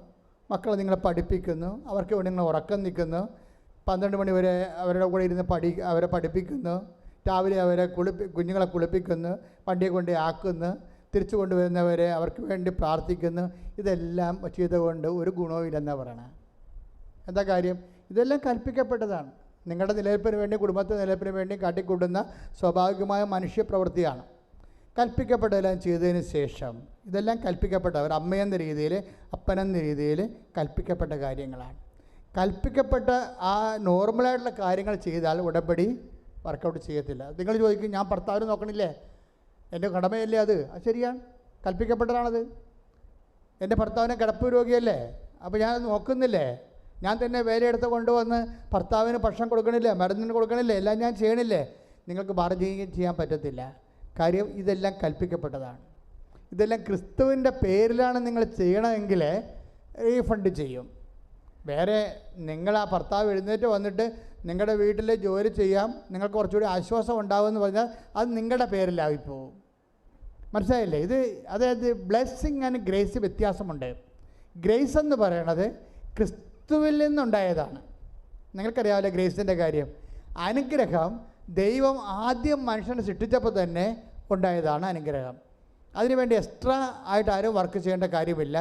മക്കളെ നിങ്ങളെ പഠിപ്പിക്കുന്നു, അവർക്ക് വേണ്ടി നിങ്ങൾ ഉറക്കം നിൽക്കുന്നു, 12 മണി വരെ അവരുടെ കൂടെ ഇരുന്ന് അവരെ പഠിപ്പിക്കുന്നു, രാവിലെ അവരെ കുഞ്ഞുങ്ങളെ കുളിപ്പിക്കുന്നു, വണ്ടിയെ കൊണ്ട് ആക്കുന്നു, തിരിച്ചു കൊണ്ടുവരുന്നവരെ അവർക്ക് വേണ്ടി പ്രാർത്ഥിക്കുന്നു. ഇതെല്ലാം ചെയ്തുകൊണ്ട് ഒരു ഗുണവുമില്ലെന്നാണ് പറയണത്. എന്താ കാര്യം? ഇതെല്ലാം കൽപ്പിക്കപ്പെട്ടതാണ്. നിങ്ങളുടെ നിലനിൽപ്പിന് വേണ്ടി, കുടുംബത്തിൻ്റെ നിലനിൽപ്പിന് വേണ്ടി കാട്ടിക്കൂട്ടുന്ന സ്വാഭാവികമായ മനുഷ്യപ്രവൃത്തിയാണ്. കൽപ്പിക്കപ്പെട്ടതെല്ലാം ചെയ്തതിന് ശേഷം ഇതെല്ലാം കൽപ്പിക്കപ്പെട്ട ഒരു അമ്മയെന്ന രീതിയിൽ, അപ്പനെന്ന രീതിയിൽ കൽപ്പിക്കപ്പെട്ട കാര്യങ്ങളാണ്. കൽപ്പിക്കപ്പെട്ട ആ നോർമലായിട്ടുള്ള കാര്യങ്ങൾ ചെയ്താൽ ഉടമ്പടി വർക്കൗട്ട് ചെയ്യത്തില്ല. നിങ്ങൾ ചോദിക്കും, ഞാൻ ഭർത്താവിനെ നോക്കണില്ലേ, എൻ്റെ കടമയല്ലേ അത്? ശരിയാണ്, കൽപ്പിക്കപ്പെട്ടതാണത്. എൻ്റെ ഭർത്താവിനെ കിടപ്പ് രോഗിയല്ലേ, അപ്പോൾ ഞാൻ നോക്കുന്നില്ലേ? ഞാൻ തന്നെ വേലയെടുത്ത് കൊണ്ടുവന്ന് ഭർത്താവിന് ഭക്ഷണം കൊടുക്കണില്ലേ, മരുന്നിന് കൊടുക്കണില്ലേ, എല്ലാം ഞാൻ ചെയ്യണില്ലേ? നിങ്ങൾക്ക് ബാർഗെയിൻ ചെയ്യാൻ പറ്റത്തില്ല. കാര്യം ഇതെല്ലാം കൽപ്പിക്കപ്പെട്ടതാണ്. ഇതെല്ലാം ക്രിസ്തുവിൻ്റെ പേരിലാണ് നിങ്ങൾ ചെയ്യണമെങ്കിൽ റീഫണ്ട് ചെയ്യും. വേറെ നിങ്ങൾ ആ ഭർത്താവ് എഴുന്നേറ്റ് വന്നിട്ട് നിങ്ങളുടെ വീട്ടിൽ ജോലി ചെയ്യാം, നിങ്ങൾക്ക് കുറച്ചുകൂടി ആശ്വാസം ഉണ്ടാകുമെന്ന് പറഞ്ഞാൽ അത് നിങ്ങളുടെ പേരിലായിപ്പോവും. മനസ്സിലായില്ലേ? ഇത് അതായത് ബ്ലെസ്സിങ് ആൻഡ് ഗ്രേസ് വ്യത്യാസമുണ്ട്. ഗ്രേസ് എന്ന് പറയണത് ക്രിസ്തുവിൽ നിന്നുണ്ടായതാണ്. നിങ്ങൾക്കറിയാമല്ലോ ഗ്രേസിൻ്റെ കാര്യം. അനുഗ്രഹം ദൈവം ആദ്യം മനുഷ്യനെ സൃഷ്ടിച്ചപ്പോൾ തന്നെ ഉണ്ടായതാണ് അനുഗ്രഹം. അതിനുവേണ്ടി എക്സ്ട്രാ ആയിട്ട് ആരും വർക്ക് ചെയ്യേണ്ട കാര്യമില്ല.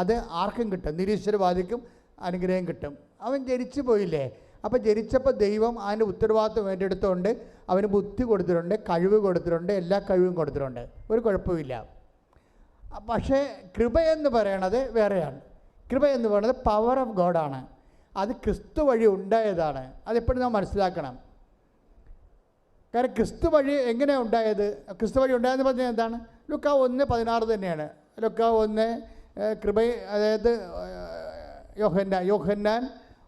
അത് ആർക്കും കിട്ടും, നിരീശ്വരവാദിക്കും അനുഗ്രഹം കിട്ടും. അവൻ ജനിച്ചു പോയില്ലേ, അപ്പോൾ ജനിച്ചപ്പോൾ ദൈവം അതിൻ്റെ ഉത്തരവാദിത്വം ഏറ്റെടുത്തുകൊണ്ട് അവന് ബുദ്ധി കൊടുത്തിട്ടുണ്ട്, കഴിവ് കൊടുത്തിട്ടുണ്ട്, എല്ലാ കഴിവും കൊടുത്തിട്ടുണ്ട്, ഒരു കുഴപ്പമില്ല. പക്ഷേ കൃപ എന്ന് പറയണത് വേറെയാണ്. കൃപ എന്ന് പറയുന്നത് പവർ ഓഫ് ഗോഡാണ്. അത് ക്രിസ്തു വഴി ഉണ്ടായതാണ്. അതെപ്പോഴും നാം മനസ്സിലാക്കണം. കാരണം ക്രിസ്തു വഴി എങ്ങനെയാണ് ഉണ്ടായത്? ക്രിസ്തു വഴി ഉണ്ടായതെന്ന് പറഞ്ഞാൽ എന്താണ്? ലൂക്ക 1:16 തന്നെയാണ്. ലൂക്ക 1 കൃപ, അതായത് Yohannan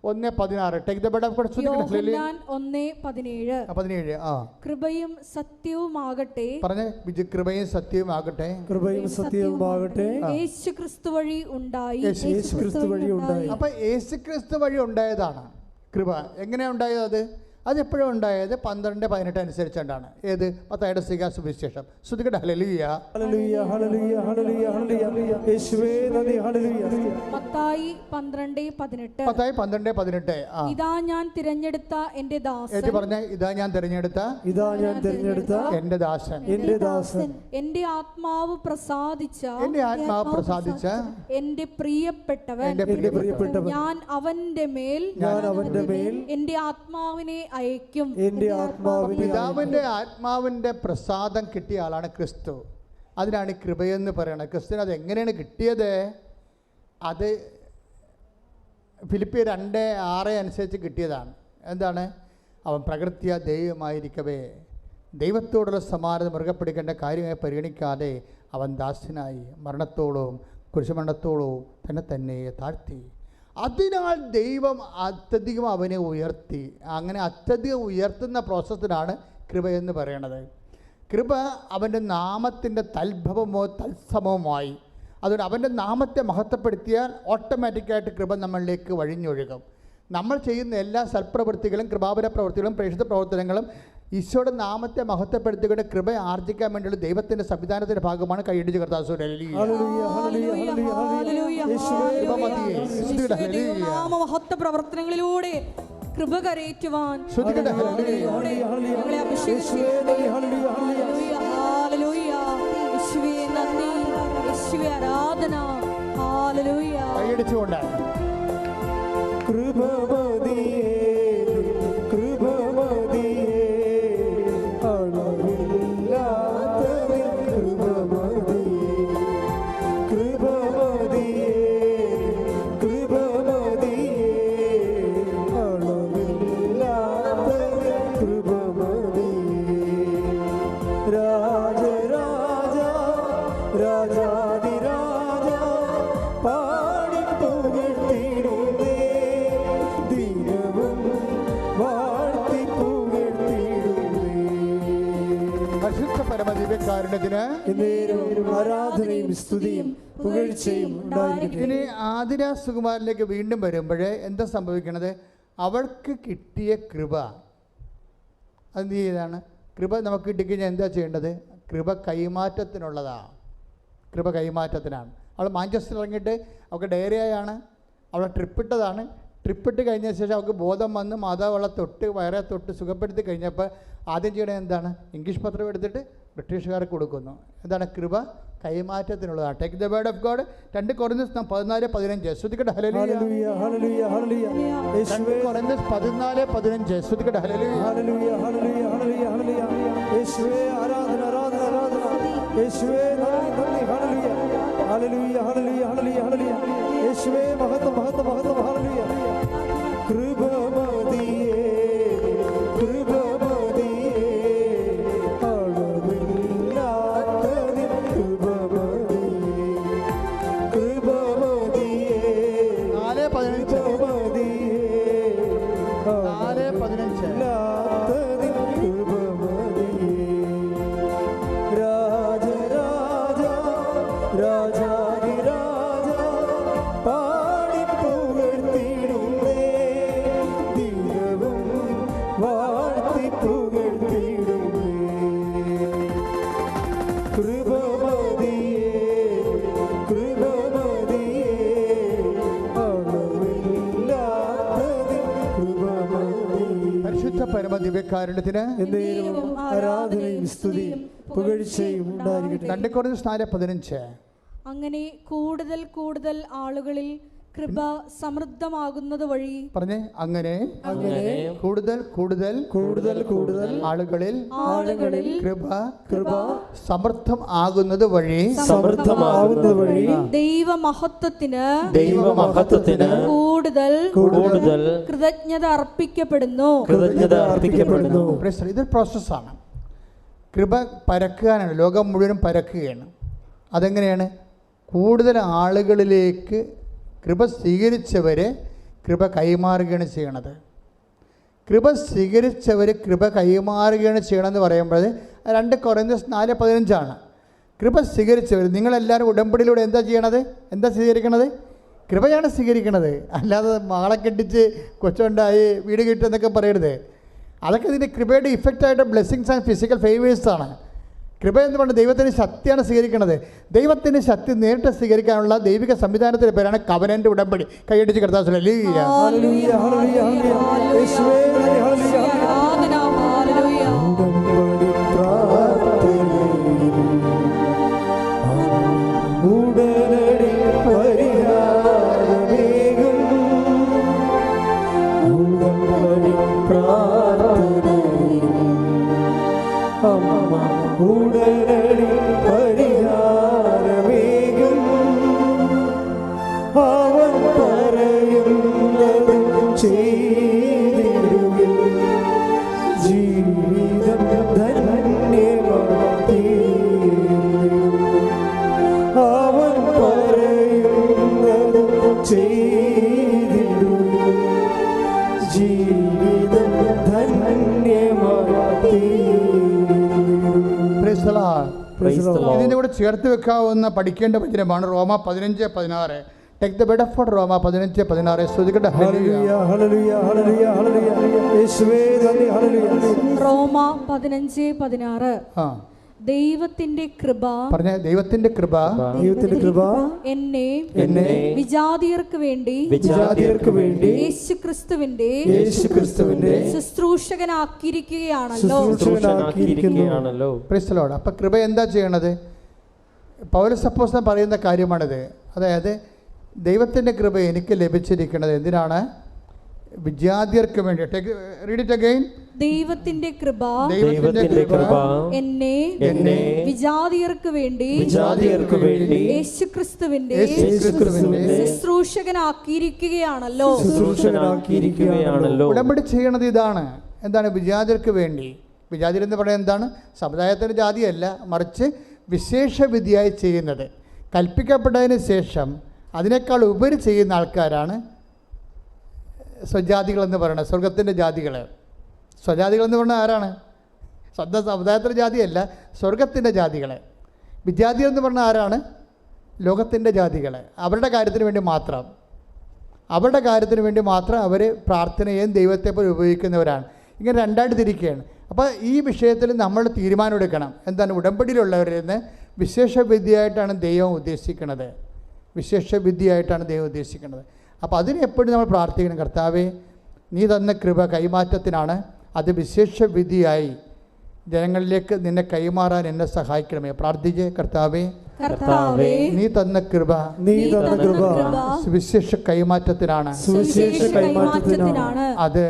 1:16. Take the word of God. Yohannan 1:17. കൃപയും സത്യവുമാകട്ടെ. പറഞ്ഞേ, കൃപയും സത്യവുമാകട്ടെ. കൃപയും സത്യവുമാകട്ടെ. യേശുക്രിസ്തു വഴി ഉണ്ടായി. യേശുക്രിസ്തു വഴി ഉണ്ടായി. അപ്പോൾ യേശുക്രിസ്തു വഴി ഉണ്ടായതാണ് കൃപ. എങ്ങനെയാണ് ഉണ്ടായത്? അതെപ്പോഴും ഉണ്ടായത് 12:18 അനുസരിച്ചുകൊണ്ടാണ്. ഏത്? മത്തായിയുടെ സുവിശേഷം. ശ്രുതികട ഹല്ലേലൂയ ഹല്ലേലൂയ ഹല്ലേലൂയ ഹല്ലേലൂയ ഹല്ലേലൂയ യേശുവേ നന്ദി. ഹല്ലേലൂയ. മത്തായി 12:18. മത്തായി 12:18. ഇതാ ഞാൻ തിരഞ്ഞെടുത്ത എൻ്റെ ദാസൻ. പറഞ്ഞ, ഇതാ ഞാൻ തിരഞ്ഞെടുത്ത എൻ്റെ ദാസൻ. എൻ്റെ ദാസൻ. എൻ്റെ ആത്മാവ് പ്രസാദിച്ച എൻ്റെ പ്രിയപ്പെട്ടവൻ. ഞാൻ അവന്റെ മേൽ എൻ്റെ ആത്മാവിനെ അയക്കും. പിതാവിന്റെ ആത്മാവിന്റെ പ്രസാദം കിട്ടിയ ആളാണ് ക്രിസ്തു. അതിനാണ് കൃപയെന്ന് പറയുന്നത്. ക്രിസ്തുവിന് അത് എങ്ങനെയാണ് കിട്ടിയത്? അത് ഫിലിപ്പിയർ 2:6 അനുസരിച്ച് കിട്ടിയതാണ്. എന്താണ്? അവൻ പ്രകൃത്യ ദൈവമായിരിക്കവേ ദൈവത്തോടുള്ള സമാനത മുറുകെ പിടിക്കേണ്ട കാര്യമായി പരിഗണിക്കാതെ അവൻ ദാസനായി മരണത്തോളവും കുരിശുമരണത്തോളവും തന്നെ താഴ്ത്തി. അതിനാൽ ദൈവം അത്യധികം അവനെ ഉയർത്തി. അങ്ങനെ അത്യധികം ഉയർത്തുന്ന പ്രോസസ്സിനാണ് കൃപയെന്ന് പറയണത്. കൃപ അവൻ്റെ നാമത്തിൻ്റെ തൽഭവമോ തത്സമവുമായി. അതുകൊണ്ട് അവൻ്റെ നാമത്തെ മഹത്വപ്പെടുത്തിയാൽ ഓട്ടോമാറ്റിക്കായിട്ട് കൃപ നമ്മളിലേക്ക് വഴിഞ്ഞൊഴുകും. നമ്മൾ ചെയ്യുന്ന എല്ലാ സൽപ്രവൃത്തികളും കൃപാപര പ്രവൃത്തികളും പ്രേക്ഷിത പ്രവർത്തനങ്ങളും ഈശോയുടെ നാമത്തെ മഹത്വപ്പെടുത്തിക്കൊണ്ട് കൃപ ആർജിക്കാൻ വേണ്ടിയുള്ള ദൈവത്തിൻ്റെ സംവിധാനത്തിൻ്റെ ഭാഗമാണ്. കൈയടിച്ച് കർത്താവ് മഹത്വ പ്രവർത്തനങ്ങളിലൂടെ കൃപ കരയേറ്റുവാൻ ആരാധന. കൈയടിച്ചുകൊണ്ടാണ് കൃപമതിയേ കൃപമതിയേ അളവില്ലാത്തതിൻ കൃപമതിയേ കൃപമതിയേ കൃപമതിയേ അളവില്ലാത്തതിൻ കൃപമതിയേ രാജരാജ രാജാതിരാജ പാടി പുകഴ്ത്തിടുന്നേ ദിനവും വാഴ്ത്തി പുകഴ്ത്തിടുന്നേ. പരിശുദ്ധ പരമദിവ്യകാരുണ്യത്തിന് എന്നേരവും ആരാധനയും സ്തുതിയും പുകഴ്ചയും ഉണ്ടായിരിക്കട്ടെ. ഇനി ആതിര സുകുമാരനിലേക്ക് വീണ്ടും വരുമ്പോഴേ എന്താ സംഭവിക്കണത്? അവൾക്ക് കിട്ടിയ കൃപ അതെന്ത് ചെയ്താണ്? കൃപ നമുക്ക് കിട്ടിക്കഴിഞ്ഞാൽ എന്താ ചെയ്യേണ്ടത്? കൃപ കൈമാറ്റത്തിനുള്ളതാണ്. കൃപ കൈമാറ്റത്തിനാണ്. അവൾ മാഞ്ചസ്റ്ററിൽ ഇറങ്ങിയിട്ട് അവൾക്ക് ഡയറിയാണ്, അവളെ ട്രിപ്പിട്ടതാണ്. ട്രിപ്പിട്ട് കഴിഞ്ഞ ശേഷം അവൾക്ക് ബോധം വന്ന് മാതാവ് അവളെ തൊട്ട് വയറെ തൊട്ട് സുഖപ്പെടുത്തി കഴിഞ്ഞപ്പോൾ ആദ്യം ചെയ്യണത് എന്താണ്? ഇംഗ്ലീഷ് പത്രം എടുത്തിട്ട് ബ്രിട്ടീഷുകാർക്ക് കൊടുക്കുന്നു. എന്താണ്? കൃപ കൈമാറ്റത്തിനുള്ളതാണ്. Take the word of God. 2 Corinthians 14:15 ശ്രദ്ധിക്കട്ടെ. ഹല്ലേലൂയ ഹല്ലേലൂയ ഹല്ലേലൂയ യേശുവേ. 2 കൊരിന്ത്യസ് 14:15 ശ്രദ്ധിക്കട്ടെ. ഹല്ലേലൂയ ഹല്ലേലൂയ ഹല്ലേലൂയ ഹല്ലേലൂയ ഹല്ലേലൂയ യേശുവേ. ആരാധന ആരാധന ആരാധന യേശുവേ. നന്ദി നന്ദി. ഹല്ലേലൂയ ഹല്ലേലൂയ ഹല്ലേലൂയ ഹല്ലേലൂയ ഹല്ലേലൂയ യേശുവേ. മഹത്വം മഹത്വം മഹത്വം. ഹല്ലേലൂയ. കൃപമതിയേ കൃപമതിയേ അളവില്ലാത്തതിൻ കൃപമതിയേ കൃപമതിയേ 4:15 അല്ലാത്തതിൻ കൃപമതിയേ രാജരാജ രാജാതിരാജ പാടി പുകഴ്ത്തിടുന്നേ ദിനവും വാഴ്ത്തി പുകഴ്ത്തിടുന്നേ കൃപമതിയേ കൃപമതിയേ അളവില്ലാത്തതിൻ കൃപമതിയേ. പരിശുദ്ധ പരമദിവ്യകാരുണ്യത്തിന് എന്നേരവും ആരാധനയും സ്തുതിയും പുകഴ്ചയും ഉണ്ടായിരിക്കട്ടെ. 2 കൊരിന്ത്യസ് 4:15 അങ്ങനെ കൂടുതൽ കൂടുതൽ ആളുകളിൽ കൃപ സമൃദ്ധമാകുന്നത് വഴി പറഞ്ഞേ. അങ്ങനെ അങ്ങനെ കൂടുതൽ കൂടുതൽ കൂടുതൽ കൂടുതൽ ആളുകളിൽ കൃപ കൃപ സമൃദ്ധം ആകുന്നത് വഴി സമൃദ്ധമാകുന്നത് വഴി ദൈവമഹത്വത്തിന് കൂടുതൽ കൂടുതൽ കൃതജ്ഞത അർപ്പിക്കപ്പെടുന്നു. ഇതൊരു പ്രോസസ്സാണ്. കൃപ പരക്കാനാണ്. ലോകം മുഴുവനും പരക്കുകയാണ്. അതെങ്ങനെയാണ്? കൂടുതൽ ആളുകളിലേക്ക് കൃപ സ്വീകരിച്ചവരെ കൃപ കൈമാറുകയാണ് ചെയ്യണത്. കൃപ സ്വീകരിച്ചവർ കൃപ കൈമാറുകയാണ് ചെയ്യണമെന്ന് പറയുമ്പോൾ 2 കൊരിന്ത്യസ് 4:15 കൃപ സ്വീകരിച്ചവർ. നിങ്ങളെല്ലാവരും ഉടമ്പടിയിലൂടെ എന്താ ചെയ്യണത്? എന്താ സ്വീകരിക്കണത്? കൃപയാണ് സ്വീകരിക്കണത്. അല്ലാതെ മകളെ കെട്ടിച്ച് കൊച്ചുണ്ടായി വീട് കിട്ടുമെന്നൊക്കെ പറയരുത്. അതൊക്കെ ഇതിൻ്റെ കൃപയുടെ ഇഫക്റ്റായിട്ട് ബ്ലെസ്സിങ്സ് ആൻഡ് ഫിസിക്കൽ ഫേവേഴ്സാണ്. കൃപ എന്ന് പറഞ്ഞാൽ ദൈവത്തിൻ്റെ ശക്തിയാണ് സ്വീകരിക്കുന്നത്. ദൈവത്തിൻ്റെ ശക്തി നേരിട്ട് സ്വീകരിക്കാനുള്ള ദൈവിക സംവിധാനത്തിൻ്റെ പേരാണ് കവനൻ്റ് ഉടമ്പടി. കൈയടിച്ച് കർത്താവ് ഹല്ലേലൂയ ഹല്ലേലൂയ ഹല്ലേലൂയ യേശുവേ. ഹല്ലേലൂയ ആരാധന. ഹല്ലേലൂയ. ഉടമ്പടി പ്രാർത്ഥനയിൽ ഉടനടി പരിഹാരമേകും. ഉടമ്പടി പ്രാർത്ഥനയിൽ അമ്മ ഉടനടി പരിഹാരമേകും. അവൻ പറയുന്നത് ചെയ്തിടുവിൻ. ജീവിതം ധന്യമായിത്തീരും. അവൻ പറയുന്നത് ചെയ്തിടുവിൻ. ജീവിതം ധന്യമായിത്തീരും. ഇതിൻ്റെ കൂടെ ചേർത്ത് വെക്കാവുന്ന പഠിക്കേണ്ട വചനമാണ് Roma 15:16. Take the word of Roma 15:16. ശ്രുതികട്ടെ ഹല്ലേലൂയ ഹല്ലേലൂയ ഹല്ലേലൂയ ഹല്ലേലൂയ യേശുവേ നന്ദി ഹല്ലേലൂയ. റോമ 15:16. ദൈവത്തിന്റെ കൃപ, പറഞ്ഞ ദൈവത്തിന്റെ കൃപ, ദൈവത്തിന്റെ കൃപ എന്നെ വിജാതിയർക്ക് വേണ്ടി യേശുക്രിസ്തുവിന്റെ ശുശ്രൂഷകനാക്കിയിരിക്കുകയാണല്ലോ. Price the Lord. അപ്പൊ കൃപ എന്താ ചെയ്യണത്? പൗലോസ് അപ്പോസ്തലൻ പറയുന്ന കാര്യമാണിത്. അതായത് ദൈവത്തിന്റെ കൃപ എനിക്ക് ലഭിച്ചിരിക്കുന്നത് എന്തിനാണ്? വിജാതിയർക്ക് വേണ്ടി. Read it again. ദൈവത്തിന്റെ കൃപ എന്നെ വിജാതിയർക്ക് വേണ്ടി യേശുക്രിസ്തുവിന്റെ ശുശ്രൂഷകനാക്കിയിരിക്കുകയാണല്ലോ. ഉടമ്പടി ചെയ്യണത് ഇതാണ്. എന്താണ്? വിജാതിയർക്ക് വേണ്ടി. വിജാതിയർ എന്ന് പറയുന്നത് എന്താണ്? സമുദായത്തിൻ്റെ ജാതിയല്ല, മറിച്ച് വിശേഷ വിധിയായി ചെയ്യുന്നത്. കൽപ്പിക്കപ്പെട്ടതിന് ശേഷം അതിനേക്കാൾ ഉപരി ചെയ്യുന്ന ആൾക്കാരാണ് സ്വജാതികളെന്ന് പറയുന്നത്. സ്വർഗത്തിൻ്റെ ജാതികൾ. സ്വജാതികളെന്ന് പറഞ്ഞാൽ ആരാണ്? സ്വന്തം സമുദായത്തിൻ്റെ ജാതിയല്ല, സ്വർഗത്തിൻ്റെ ജാതികൾ. വിജാതികൾ എന്ന് പറഞ്ഞാൽ ആരാണ്? ലോകത്തിൻ്റെ ജാതികൾ. അവരുടെ കാര്യത്തിന് വേണ്ടി മാത്രം അവർ പ്രാർത്ഥനയും ദൈവത്തെ പോലെ ഉപയോഗിക്കുന്നവരാണ്. ഇങ്ങനെ രണ്ടായിട്ട് തിരിക്കുകയാണ്. അപ്പോൾ ഈ വിഷയത്തിൽ നമ്മൾ തീരുമാനമെടുക്കണം. എന്താണ്? ഉടമ്പടിയിലുള്ളവരിൽ നിന്ന് വിശേഷ വിദ്യയായിട്ടാണ് ദൈവം ഉദ്ദേശിക്കുന്നത്. അപ്പോൾ അതിന് എപ്പോഴും നമ്മൾ പ്രാർത്ഥിക്കണം, കർത്താവേ നീ തന്ന കൃപ കൈമാറ്റത്തിനാണ്, അത് വിശേഷ വിധിയായി ജനങ്ങളിലേക്ക് നിന്നെ കൈമാറാൻ എന്നെ സഹായിക്കണമേ. പ്രാർത്ഥിച്ച്, കർത്താവേ നീ തന്ന കൃപ വിശേഷ കൈമാറ്റത്തിനാണ്, അത്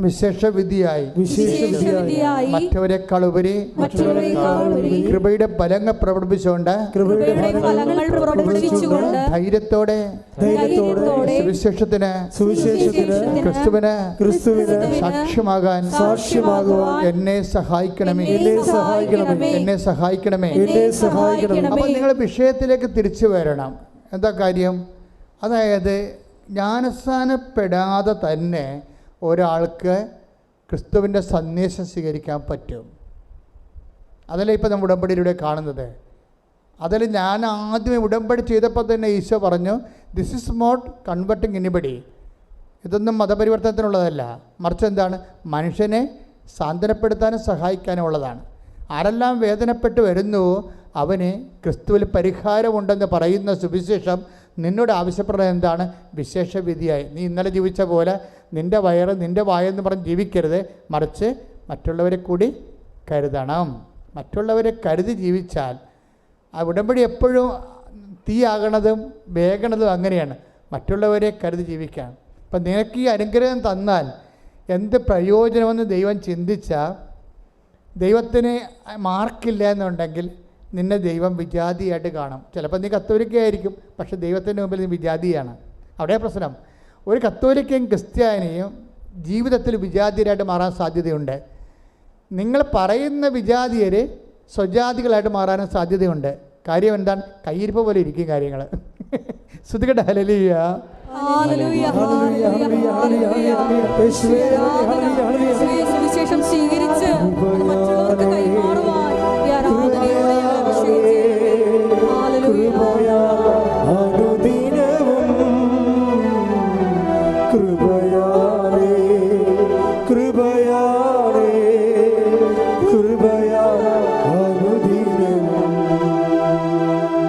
വിശേഷ വിധിയായി മറ്റവരെക്കാൾ ഉപരി കൃപയുടെ ഫലങ്ങൾ പ്രകടിപ്പിച്ചുകൊണ്ട് ധൈര്യത്തോടെ സുവിശേഷത്തിന് ക്രിസ്തുവിന് സാക്ഷ്യമാകാൻ എന്നെ സഹായിക്കണമേ. അപ്പോൾ നിങ്ങൾ വിഷയത്തിലേക്ക് തിരിച്ചു വരണം. എന്താ കാര്യം? അതായത് ജ്ഞാനസ്നാനപ്പെടാതെ തന്നെ ഒരാൾക്ക് ക്രിസ്തുവിൻ്റെ സന്ദേശം സ്വീകരിക്കാൻ പറ്റും. അതല്ലേ ഇപ്പോൾ നമ്മൾ ഉടമ്പടിയിലൂടെ കാണുന്നത്. അതിൽ ഞാൻ ആദ്യമേ ഉടമ്പടി ചെയ്തപ്പോൾ തന്നെ ഈശോ പറഞ്ഞു, this is not converting anybody. ഇതൊന്നും മതപരിവർത്തനത്തിനുള്ളതല്ല, മറിച്ച് എന്താണ്? മനുഷ്യനെ സാന്ത്വനപ്പെടുത്താനും സഹായിക്കാനും ഉള്ളതാണ്. ആരെല്ലാം വേദനപ്പെട്ട് വരുന്നുവോ അവന് ക്രിസ്തുവിൽ പരിഹാരമുണ്ടെന്ന് പറയുന്ന സുവിശേഷം നിന്നോട് ആവശ്യപ്പെടുന്നത് എന്താണ്? വിശേഷ വിധിയായി. നീ ഇന്നലെ ജീവിച്ച പോലെ നിൻ്റെ വയറ് നിൻ്റെ വായെന്ന് പറഞ്ഞ് ജീവിക്കരുത്, മറിച്ച് മറ്റുള്ളവരെ കൂടി കരുതണം. മറ്റുള്ളവരെ കരുതി ജീവിച്ചാൽ ആ ഉടമ്പടി എപ്പോഴും തീയാകണതും വേഗണതും അങ്ങനെയാണ്. മറ്റുള്ളവരെ കരുതി ജീവിക്കാൻ. അപ്പം നിനക്ക് ഈ അനുഗ്രഹം തന്നാൽ എന്ത് പ്രയോജനമെന്ന് ദൈവം ചിന്തിച്ചാൽ, ദൈവത്തിന് മാർക്കില്ല എന്നുണ്ടെങ്കിൽ നിന്നെ ദൈവം വിജാതിയായിട്ട് കാണും. ചിലപ്പോൾ നീ കത്തോലിക്കയായിരിക്കും, പക്ഷെ ദൈവത്തിൻ്റെ മുമ്പിൽ നീ വിജാതിയാണ്. അവിടെ പ്രശ്നം. ഒരു കത്തോലിക്കയും ക്രിസ്ത്യാനിയും ജീവിതത്തിൽ വിജാതിയരായിട്ട് മാറാൻ സാധ്യതയുണ്ട്. നിങ്ങൾ പറയുന്ന വിജാതിയർ സ്വജാതികളായിട്ട് മാറാനും സാധ്യതയുണ്ട്. കാര്യം എന്താണ്? കയ്യിരിപ്പ് പോലെ ഇരിക്കും കാര്യങ്ങൾ. ശ്രുതികട്ടെ ഹല്ലേലൂയ. സുവിശേഷം സ്വീകരിച്ച് മറ്റുള്ളവർക്ക് കൈമാറുവാൻ ഈ ആരാധനയോടെ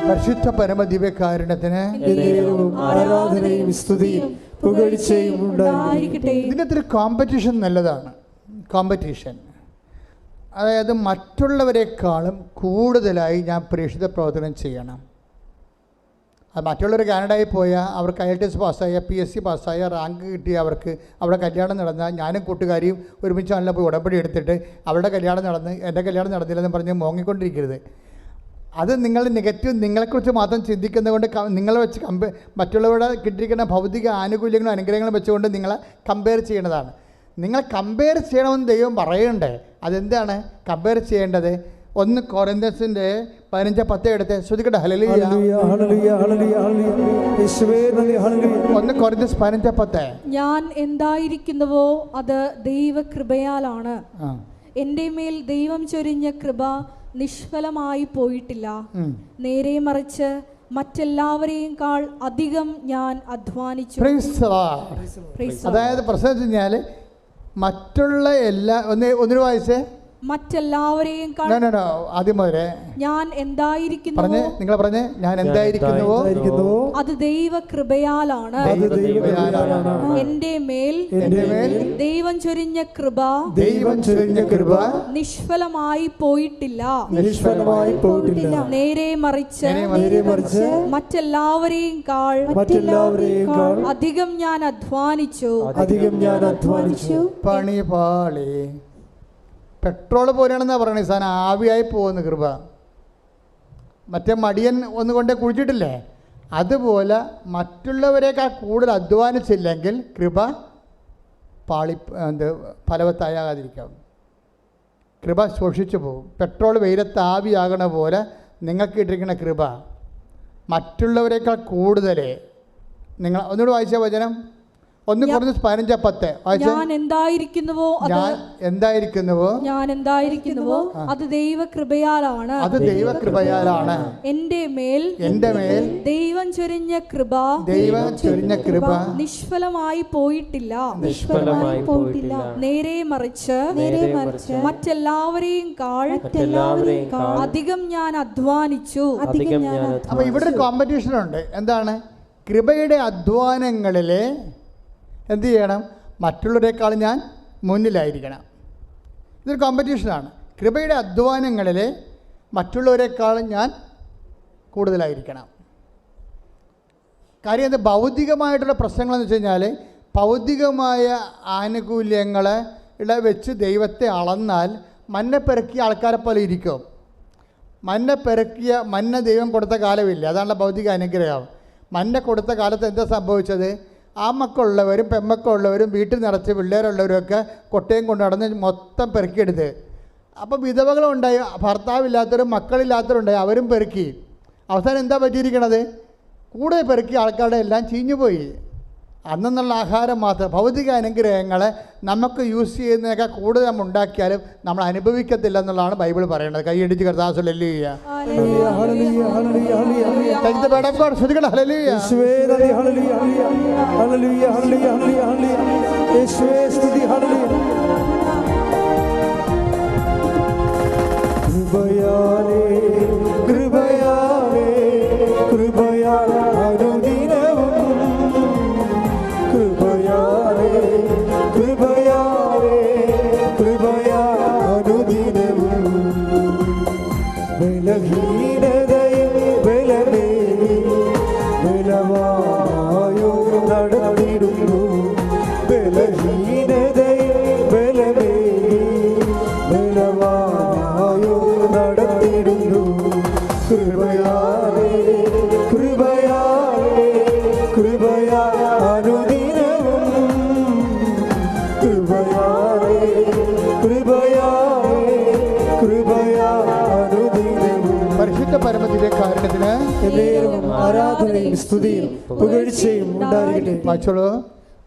പരിശുദ്ധ പരമദിവ്യകാരുണ്യത്തിന് ആരാധനയും സ്തുതിയും പുകഴ്ചയും ഉണ്ടായിരിക്കട്ടെ. ഇതിനകത്തൊരു കോമ്പറ്റീഷൻ നല്ലതാണ്. കോമ്പറ്റീഷൻ, അതായത് മറ്റുള്ളവരെക്കാളും കൂടുതലായി ഞാൻ പ്രേക്ഷിത പ്രവർത്തനം ചെയ്യണം. അത് മറ്റുള്ളവർ കാനഡയിൽ പോയാൽ അവർക്ക് IELTS പാസ്സായ, PSC പാസ്സായ, റാങ്ക് കിട്ടിയ അവർക്ക് അവിടെ കല്യാണം നടന്നാൽ ഞാനും കൂട്ടുകാരിയും ഒരുമിച്ച് നല്ല പോയി ഉടമ്പടി എടുത്തിട്ട് അവരുടെ കല്യാണം നടന്ന് എൻ്റെ കല്യാണം നടന്നില്ലെന്ന് പറഞ്ഞ് മോങ്ങിക്കൊണ്ടിരിക്കരുത്. അത് നിങ്ങൾ നെഗറ്റീവ് നിങ്ങളെക്കുറിച്ച് മാത്രം ചിന്തിക്കുന്നത് കൊണ്ട് നിങ്ങളെ വെച്ച് മറ്റുള്ളവരുടെ കിട്ടിയിരിക്കുന്ന ഭൗതിക ആനുകൂല്യങ്ങളും അനുഗ്രഹങ്ങളും വെച്ചുകൊണ്ട് നിങ്ങളെ കമ്പയർ ചെയ്യേണ്ടതാണ്. നിങ്ങൾ കമ്പയർ ചെയ്യണമെന്ന് ദൈവം പറയണ്ടേ? അതെന്താണ് കമ്പയർ ചെയ്യേണ്ടത്? 1 കൊരിന്ത്യൻസിന്റെ 15:10 എടുത്ത് ശ്രുതികട്ടെ. ഹല്ലേലൂയ. 1 കൊരിന്ത്യൻസ് 15:10. ഞാൻ എന്തായിരിക്കുന്നുവോ അത് ദൈവകൃപയാലാണ്. എൻ്റെ മേൽ ദൈവം ചൊരിഞ്ഞ കൃപ നിഷ്ഫലമായി പോയിട്ടില്ല. ഉം. നേരെ മറിച്ച് മറ്റെല്ലാവരെയും അധികം ഞാൻ അധ്വാനിച്ചു. Praise the Lord. Praise the Lord. അതായത് പ്രശ്നം വെച്ച് കഴിഞ്ഞാൽ മറ്റുള്ള എല്ലാ ഒന്നിനു വായിച്ചേ മറ്റെല്ലാവരെയും No, no, no. ആദ്യം മുതലേ ഞാൻ എന്തായിരിക്കുന്നുവോ പറഞ്ഞേ, നിങ്ങൾ പറഞ്ഞേ, ഞാൻ എന്തായിരിക്കുന്നുവോ അത് ദൈവകൃപയാലാണ്. അത് ദൈവകൃപയാലാണ്. എന്റെ മേൽ ദൈവം ചൊരിഞ്ഞ കൃപ നിഷ്ഫലമായി പോയിട്ടില്ല. നിഷ്ഫലമായി പോയിട്ടില്ല. നേരെ മറിച്ച് മറ്റെല്ലാവരെയും അധികം ഞാൻ അധ്വാനിച്ചു. പണി പാളി. പെട്രോൾ പോലെയാണെന്നാ പറയണേ, സാധനം ആവിയായി പോകുന്ന കൃപ. മറ്റേ മടിയൻ ഒന്നുകൊണ്ടേ കുഴിച്ചിട്ടില്ലേ, അതുപോലെ മറ്റുള്ളവരെക്കാൾ കൂടുതൽ അധ്വാനിച്ചില്ലെങ്കിൽ കൃപ ഫലവത്താകാതിരിക്കാം. കൃപ ശോഷിച്ചു പോകും. പെട്രോൾ വെയിലത്ത് ആവിയാകണ പോലെ നിങ്ങൾക്ക് ഇട്ടിരിക്കുന്ന കൃപ മറ്റുള്ളവരെക്കാൾ കൂടുതൽ നിങ്ങൾ ഒന്നുകൂടി വായിച്ച വചനം 1 Corinthians 15:10 ഞാൻ എന്തായിരിക്കുന്നുവോ അത് ദൈവകൃപയാലാണ്. എന്റെ മേൽ ദൈവം ചൊരിഞ്ഞ കൃപ നിഷ്ഫലമായി പോയിട്ടില്ല. നേരെ മറിച്ച് മറ്റെല്ലാവരെയും അധികം ഞാൻ അധ്വാനിച്ചു. അപ്പോൾ ഇവിടെ ഒരു കോമ്പറ്റീഷൻ ഉണ്ട്. എന്താണ്? കൃപയുടെ അധ്വാനങ്ങളിൽ എന്ത് ചെയ്യണം? മറ്റുള്ളവരെക്കാൾ ഞാൻ മുന്നിലായിരിക്കണം. ഇതൊരു കോമ്പറ്റീഷനാണ്. കൃപയുടെ അധ്വാനങ്ങളിൽ മറ്റുള്ളവരെക്കാളും ഞാൻ കൂടുതലായിരിക്കണം. കാര്യം അത് ഭൗതികമായിട്ടുള്ള പ്രശ്നങ്ങളെന്ന് വെച്ച് കഴിഞ്ഞാൽ, ഭൗതികമായ ആനുകൂല്യങ്ങളെ വെച്ച് ദൈവത്തെ അളന്നാൽ മന്ന പെറുക്കിയ ആൾക്കാരെ പോലെ ഇരിക്കും. മന്ന ദൈവം കൊടുത്ത കാലമില്ല. അതാണല്ലോ ഭൗതിക അനുഗ്രഹം. മന്ന കൊടുത്ത കാലത്ത് എന്താ സംഭവിച്ചത്? ആ മക്കളുള്ളവരും പെമ്മക്കളുള്ളവരും വീട്ടിൽ നിറച്ച് പിള്ളേരുള്ളവരുമൊക്കെ കൊട്ടയും കൊണ്ട് നടന്ന് മൊത്തം പെറുക്കിയെടുത്ത്. അപ്പോൾ വിധവകളുണ്ടായി, ഭർത്താവില്ലാത്തവരും മക്കളില്ലാത്തവരുണ്ടായി, അവരും പെറുക്കി. അവസാനം എന്താ പറ്റിയിരിക്കണത്? കൂടെ പെറുക്കിയ ആൾക്കാരുടെ എല്ലാം ചീഞ്ഞുപോയി. അന്നുള്ള ആഹാരം മാത്രം. ഭൗതിക അനുഗ്രഹങ്ങളെ നമുക്ക് യൂസ് ചെയ്യുന്നതൊക്കെ കൂടുതൽ നമ്മൾ ഉണ്ടാക്കിയാലും നമ്മൾ അനുഭവിക്കത്തില്ല എന്നുള്ളതാണ് ബൈബിൾ പറയുന്നത്. കൈയടിച്ച് കർത്താവ് ഹല്ലേലൂയ. പരിശുദ്ധ പരമദിവ്യകാരുണ്യത്തിന് ആരാധനയും സ്തുതിയും പുകഴ്ചയും ഉണ്ടാകട്ടെ. വായിച്ചോളൂ.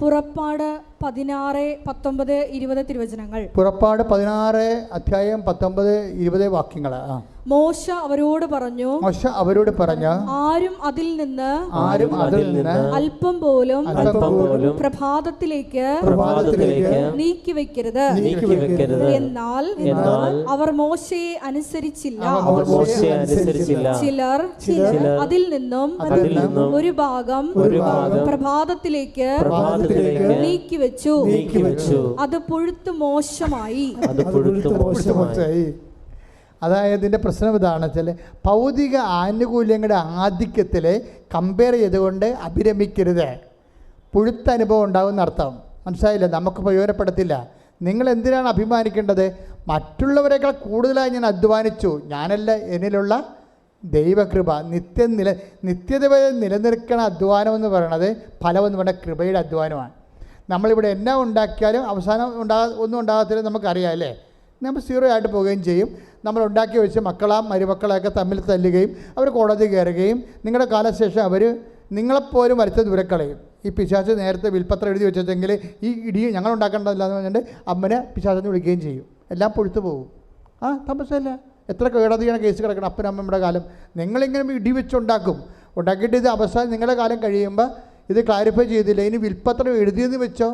പുറപ്പാട് 16:19-20 തിരുവചനങ്ങൾ. പുറപ്പാട് 16:19-20 വാക്യങ്ങൾ. മോശ അവരോട് പറഞ്ഞു, ആരും അതിൽ നിന്ന് അല്പം പോലും പ്രഭാതത്തിലേക്ക് നീക്കിവെക്കരുത്. എന്നാൽ അവർ മോശയെ അനുസരിച്ചില്ല. ചിലർ അതിൽ നിന്നും ഒരു ഭാഗം പ്രഭാതത്തിലേക്ക് നീക്കിവെച്ചു. അത് പുഴുത്തു മോശമായി. അതായത് ഇതിൻ്റെ പ്രശ്നം ഇതാണ് വെച്ചാൽ, ഭൗതിക ആനുകൂല്യങ്ങളുടെ ആധിക്യത്തിൽ കമ്പയർ ചെയ്തുകൊണ്ട് അഭിരമിക്കരുത്. പുഴുത്ത അനുഭവം ഉണ്ടാകുന്ന അർത്ഥം മനസ്സിലായില്ല, നമുക്ക് പ്രയോജനപ്പെടുത്തില്ല. നിങ്ങൾ എന്തിനാണ് അഭിമാനിക്കേണ്ടത്? മറ്റുള്ളവരെക്കാൾ കൂടുതലായി ഞാൻ അധ്വാനിച്ചു. ഞാനല്ല, എന്നിലുള്ള ദൈവകൃപ. നിത്യത വരെ നിലനിൽക്കണ അധ്വാനം എന്ന് പറയണത് ഫലമെന്ന് പറഞ്ഞാൽ കൃപയുടെ അധ്വാനമാണ്. നമ്മളിവിടെ എന്നാ ഉണ്ടാക്കിയാലും അവസാനം ഒന്നും ഉണ്ടാകത്തില്ല, നമുക്കറിയാം അല്ലേ? നമ്മൾ 0 ആയിട്ട് പോവുകയും ചെയ്യും. നമ്മൾ ഉണ്ടാക്കി വെച്ച് മരുമക്കളെയൊക്കെ തമ്മിൽ തല്ലുകയും അവർ കോടതി കയറുകയും നിങ്ങളുടെ കാലശേഷം അവർ നിങ്ങളെപ്പോലും വരച്ച ദൂരക്കളയും. ഈ പിശാച് നേരത്തെ വിൽപ്പത്രം എഴുതി വെച്ചെങ്കിൽ ഈ ഇടി ഞങ്ങൾ ഉണ്ടാക്കേണ്ടതില്ല എന്ന് പറഞ്ഞിട്ട് അമ്മനെ പിശാചെന്ന് വിളിക്കുകയും ചെയ്യും. എല്ലാം പൊഴുത്തു പോകും. തപസ്സല്ല, എത്ര കോടതിയാണ് കേസ് കിടക്കണം അപ്പനും അമ്മയുടെ കാലം. നിങ്ങളിങ്ങനെ ഇടി വെച്ചുണ്ടാക്കും, ഉണ്ടാക്കിയിട്ട് ഇത് അവസാനം നിങ്ങളുടെ കാലം കഴിയുമ്പോൾ ഇത് ക്ലാരിഫൈ ചെയ്തില്ല, ഇനി വിൽപ്പത്രം എഴുതിയെന്ന് വെച്ചോ.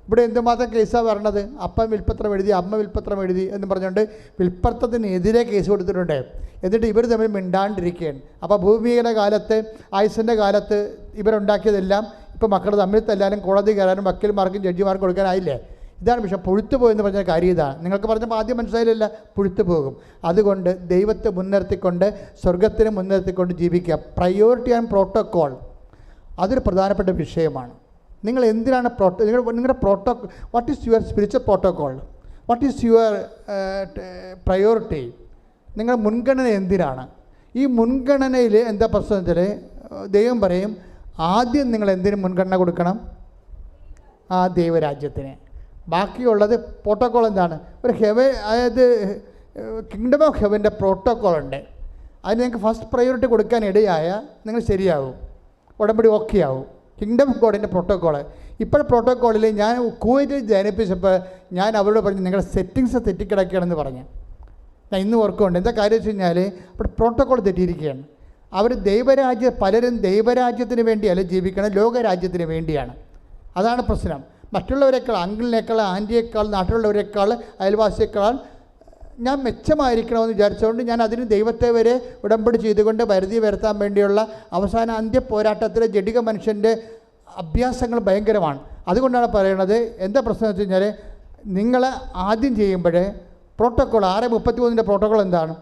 ഇവിടെ എന്തുമാത്രം കേസാണ് വരണത്? അപ്പൻ വിൽപ്പത്രം എഴുതി, അമ്മ വിൽപ്പത്രം എഴുതി എന്ന് പറഞ്ഞുകൊണ്ട് വിൽപ്പത്രത്തിനെതിരെ കേസ് കൊടുത്തിട്ടുണ്ട്. എന്നിട്ട് ഇവർ തമ്മിൽ മിണ്ടാണ്ടിരിക്കുകയാണ്. അപ്പോൾ ഭൂമിയുടെ കാലത്ത്, ആയുസിൻ്റെ കാലത്ത് ഇവരുണ്ടാക്കിയതെല്ലാം ഇപ്പോൾ മക്കൾ തമ്മിൽ തല്ലാനും കോടതി കയറാനും വക്കീൽമാർക്കും ജഡ്ജിമാർക്കും കൊടുക്കാനായില്ലേ? ഇതാണ് വിഷയം. പുഴുത്തു പോയെന്ന് പറഞ്ഞ കാര്യം ഇതാണ്. നിങ്ങൾക്ക് പറഞ്ഞപ്പോൾ ആദ്യം മനസ്സിലായില്ല, പുഴുത്തു പോകും. അതുകൊണ്ട് ദൈവത്തെ മുൻനിർത്തിക്കൊണ്ട്, സ്വർഗത്തിനെ മുൻനിർത്തിക്കൊണ്ട് ജീവിക്കുക. പ്രയോറിറ്റി ആൻഡ് പ്രോട്ടോക്കോൾ അതൊരു പ്രധാനപ്പെട്ട വിഷയമാണ്. നിങ്ങൾ എന്തിനാണ് നിങ്ങളുടെ what is your spiritual protocol, what is your priority, നിങ്ങളുടെ മുൻഗണന എന്തിനാണ്? ഈ മുൻഗണനയിൽ എന്താ പ്രശ്നം വെച്ചാൽ ദൈവം പറയും, ആദ്യം നിങ്ങൾ എന്തിനും മുൻഗണന കൊടുക്കണം? ആ ദൈവരാജ്യത്തിന്. ബാക്കിയുള്ളത് പ്രോട്ടോക്കോൾ എന്താണ്? ഒരു ഹെവൻ, അതായത് കിങ്ഡം ഓഫ് ഹെവൻ്റെ പ്രോട്ടോക്കോൾ ഉണ്ട്. അതിന് നിങ്ങൾക്ക് ഫസ്റ്റ് പ്രയോറിറ്റി കൊടുക്കാൻ ഇടയായ നിങ്ങൾ ശരിയാവും, ഉടമ്പടി ഓക്കെ ആവും. കിങ്ഡം ഓഫ് ഗോഡിൻ്റെ പ്രോട്ടോക്കോള്. ഇപ്പോൾ പ്രോട്ടോക്കോളിൽ ഞാൻ കുവൈറ്റിൽ ധ്യാനിപ്പിച്ചപ്പോൾ ഞാൻ അവരോട് പറഞ്ഞു, നിങ്ങളുടെ സെറ്റിങ്സ് തെറ്റിക്കിടക്കുകയാണെന്ന് പറഞ്ഞു. ഞാൻ ഇന്ന് ഓർക്കുന്നുണ്ട്. എന്താ കാര്യം വെച്ച് കഴിഞ്ഞാൽ ഇവിടെ പ്രോട്ടോക്കോൾ തെറ്റിയിരിക്കുകയാണ്. അവർ പലരും ദൈവരാജ്യത്തിന് വേണ്ടിയല്ല ജീവിക്കണം, ലോകരാജ്യത്തിന് വേണ്ടിയാണ്. അതാണ് പ്രശ്നം. മറ്റുള്ളവരെക്കാൾ, അങ്കിളിനേക്കാൾ, ആൻറ്റിയേക്കാൾ, നാട്ടിലുള്ളവരെക്കാൾ, അയൽവാസിയേക്കാൾ ഞാൻ മെച്ചമായിരിക്കണമെന്ന് വിചാരിച്ചുകൊണ്ട് ഞാൻ അതിന് ദൈവത്തെ വരെ ഉടമ്പടി ചെയ്തുകൊണ്ട് വരുതി വരുത്താൻ വേണ്ടിയുള്ള അവസാന അന്ത്യ പോരാട്ടത്തിലെ ജഡിക മനുഷ്യൻ്റെ അഭ്യാസങ്ങൾ ഭയങ്കരമാണ്. അതുകൊണ്ടാണ് പറയുന്നത്, എന്താ പ്രശ്നം വെച്ച് കഴിഞ്ഞാൽ നിങ്ങൾ ആദ്യം ചെയ്യുമ്പോൾ പ്രോട്ടോക്കോൾ 6:33 പ്രോട്ടോക്കോൾ എന്താണ്?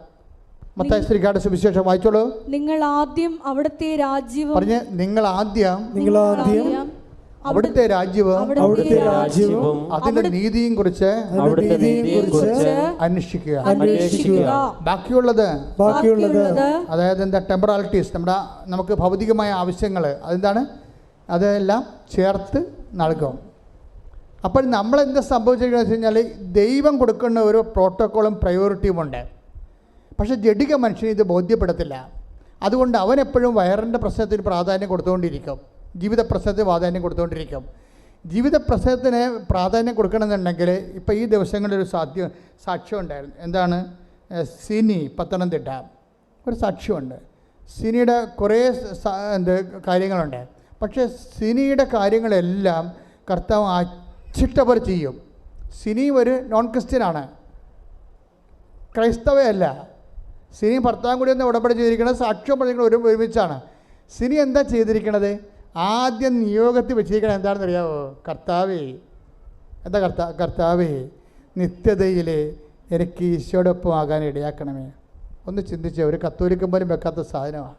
മത്തായി ശ്രീകാട് സുവിശേഷം വായിച്ചോളൂ. നിങ്ങൾ ആദ്യം അവിടുത്തെ രാജ്യവും പറഞ്ഞ്, നിങ്ങൾ ആദ്യം അവിടുത്തെ രാജ്യവും അതിന്റെ നീതിയും കുറിച്ച് അന്വേഷിക്കുക. ബാക്കിയുള്ളത് അതായത് എന്താ, ടെമ്പറാലിറ്റീസ്, നമുക്ക് ഭൗതികമായ ആവശ്യങ്ങൾ അതെന്താണ്, അതെല്ലാം ചേർത്ത് നൽകും. അപ്പോൾ നമ്മളെന്താ സംഭവിച്ചിരിക്കുന്നത് വെച്ച് കഴിഞ്ഞാൽ ദൈവം കൊടുക്കുന്ന ഒരു പ്രോട്ടോക്കോളും പ്രയോറിറ്റിയും ഉണ്ട്. പക്ഷേ ജഡിക മനുഷ്യന് ഇത് ബോധ്യപ്പെടത്തില്ല. അതുകൊണ്ട് അവനെപ്പോഴും വയറിൻ്റെ പ്രശ്നത്തിന് പ്രാധാന്യം കൊടുത്തുകൊണ്ടിരിക്കും, ജീവിത പ്രശ്നത്തിന് പ്രാധാന്യം കൊടുത്തുകൊണ്ടിരിക്കും. ജീവിത പ്രശ്നത്തിന് പ്രാധാന്യം കൊടുക്കണമെന്നുണ്ടെങ്കിൽ ഇപ്പോൾ ഈ ദിവസങ്ങളിലൊരു സാക്ഷ്യം ഉണ്ടായിരുന്നു. എന്താണ്? സിനി, പത്തനംതിട്ട ഒരു സാക്ഷ്യമുണ്ട്. സിനിയുടെ കുറേ കാര്യങ്ങളുണ്ട്. പക്ഷേ സിനിയുടെ കാര്യങ്ങളെല്ലാം കർത്താവ് അച്ചിട്ടവർ ചെയ്യും. സിനി ഒരു നോൺ ക്രിസ്ത്യനാണ്, ക്രൈസ്തവയല്ല. സിനി ഭർത്താവും കൂടി ഒന്ന് ഉടമ്പടി ചെയ്തിരിക്കുന്നത്, സാക്ഷ്യം പറഞ്ഞിരിക്കുന്നത് ഒരുമിച്ചാണ്. സിനി എന്താ ചെയ്തിരിക്കണത്? ആദ്യം നിയോഗത്തിൽ വെച്ചിരിക്കണത് എന്താണെന്ന് അറിയാമോ? കർത്താവേ, എന്താ കർത്താവേ, നിത്യതയിൽ എനിക്ക് ഈശോടൊപ്പം ആകാൻ ഇടയാക്കണമേ. ഒന്ന് ചിന്തിച്ചേ, ഒരു കത്തോലിക്കൻ പോലും വെക്കാത്ത സാധനമാണ്.